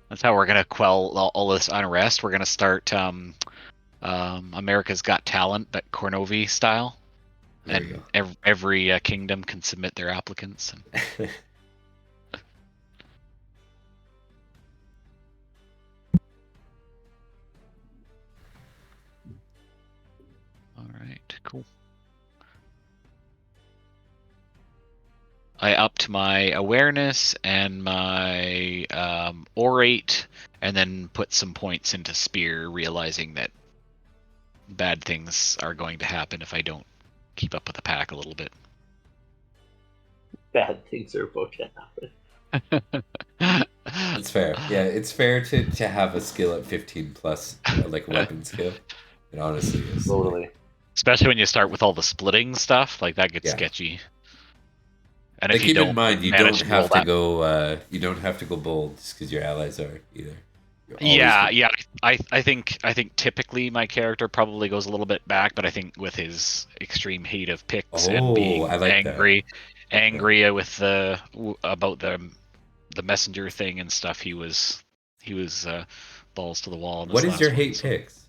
That's how we're gonna quell all this unrest. We're gonna start America's Got Talent, but Cornovii style, There you and every kingdom can submit their applicants. And all right, cool. I upped my awareness and my orate, and then put some points into spear, realizing that bad things are going to happen if I don't keep up with the pack a little bit. Bad things are about to happen. It's fair. Yeah, it's fair to have a skill at 15 plus, like a weapon skill. It honestly is. Totally. Especially when you start with all the splitting stuff, like that gets Yeah. sketchy. And Like, if you keep in don't mind, you manage don't roll have to that- go. You don't have to go bold just because your allies are either. You're always Yeah, good. yeah. I think typically my character probably goes a little bit back, but I think with his extreme hate of Picts and Oh, being I like that. angry with about the messenger thing and stuff, he was balls to the wall. In this What is last your one, hate so. picks?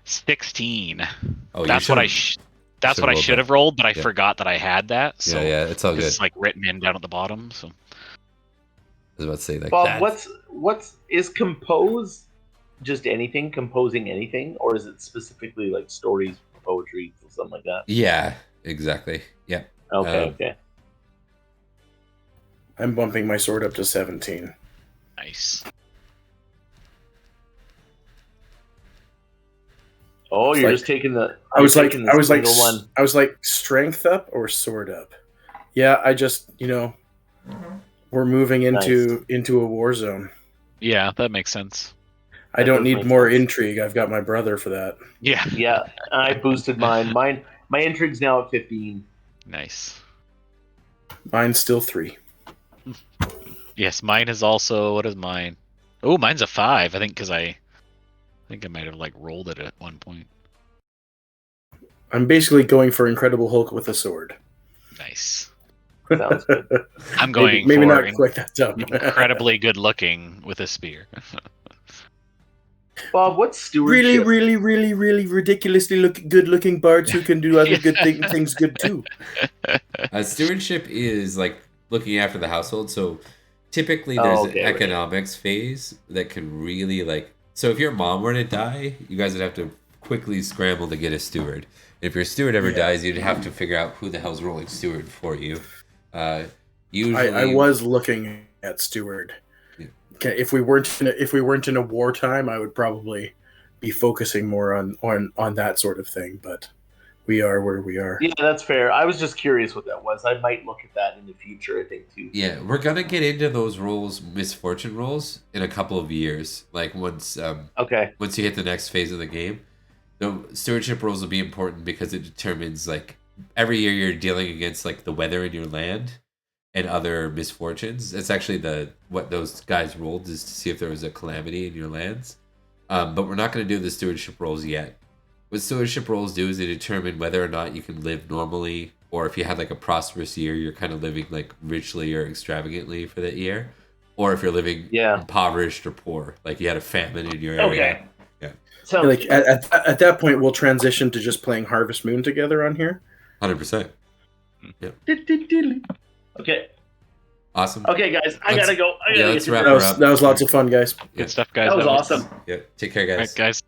16. Oh, That's what I should've- that's what I rolled should that. have rolled, but I Yeah. forgot that I had that. So Yeah, it's all good. it's like written in down at the bottom. So I was about to say like Bob, that. what's is compose just anything, composing anything, or is it specifically like stories, poetry, something like that? Yeah, exactly. Yeah. Okay, okay. I'm bumping my sword up to 17. nice. Oh, It's you're like- just taking the. I was you're like, taking the single one. I was like, strength up or sword up? Yeah, I just, we're moving into a war zone. Yeah, that makes sense. I That don't does need make more sense. intrigue. I've got my brother for that. Yeah, Yeah, I boosted mine. My intrigue's now at 15. nice. Mine's still 3. Yes, mine is also. What is mine? Oh, mine's a 5. I think because I think I might have like rolled it at one point. I'm basically going for Incredible Hulk with a sword. Nice. Sounds good. I'm going maybe for not quite that dumb. incredibly good looking with a spear. Bob, what's stewardship? really ridiculously good-looking bards who can do other good things good too. Stewardship is like looking after the household. So typically there's an okay, economics phase that can really like. So if your mom were to die, you guys would have to quickly scramble to get a steward. If your steward ever dies, you'd have to figure out who the hell's rolling steward for you. Usually, I was looking at steward. Yeah. Okay, if we weren't in a wartime, I would probably be focusing more on that sort of thing. But we are where we are. Yeah, that's fair. I was just curious what that was. I might look at that in the future, I think, too. Yeah, we're gonna get into those roles, misfortune roles, in a couple of years. Like once Okay. you hit the next phase of the game, the stewardship roles will be important because it determines like every year you're dealing against like the weather in your land, and other misfortunes. It's actually what those guys rolled is to see if there was a calamity in your lands. But we're not going to do the stewardship rolls yet. What stewardship rolls do is they determine whether or not you can live normally, or if you had like a prosperous year, you're kind of living like richly or extravagantly for that year, or if you're living impoverished or poor, like you had a famine in your area. Okay. Yeah. So Like at that point, we'll transition to just playing Harvest Moon together on here. 100%. Yep. Okay. Awesome. Okay, guys, I gotta go. Let's wrap That her was up. that was lots of fun, guys. Yeah. Good stuff, guys. That was awesome. Yeah. Take care, guys. All right, guys.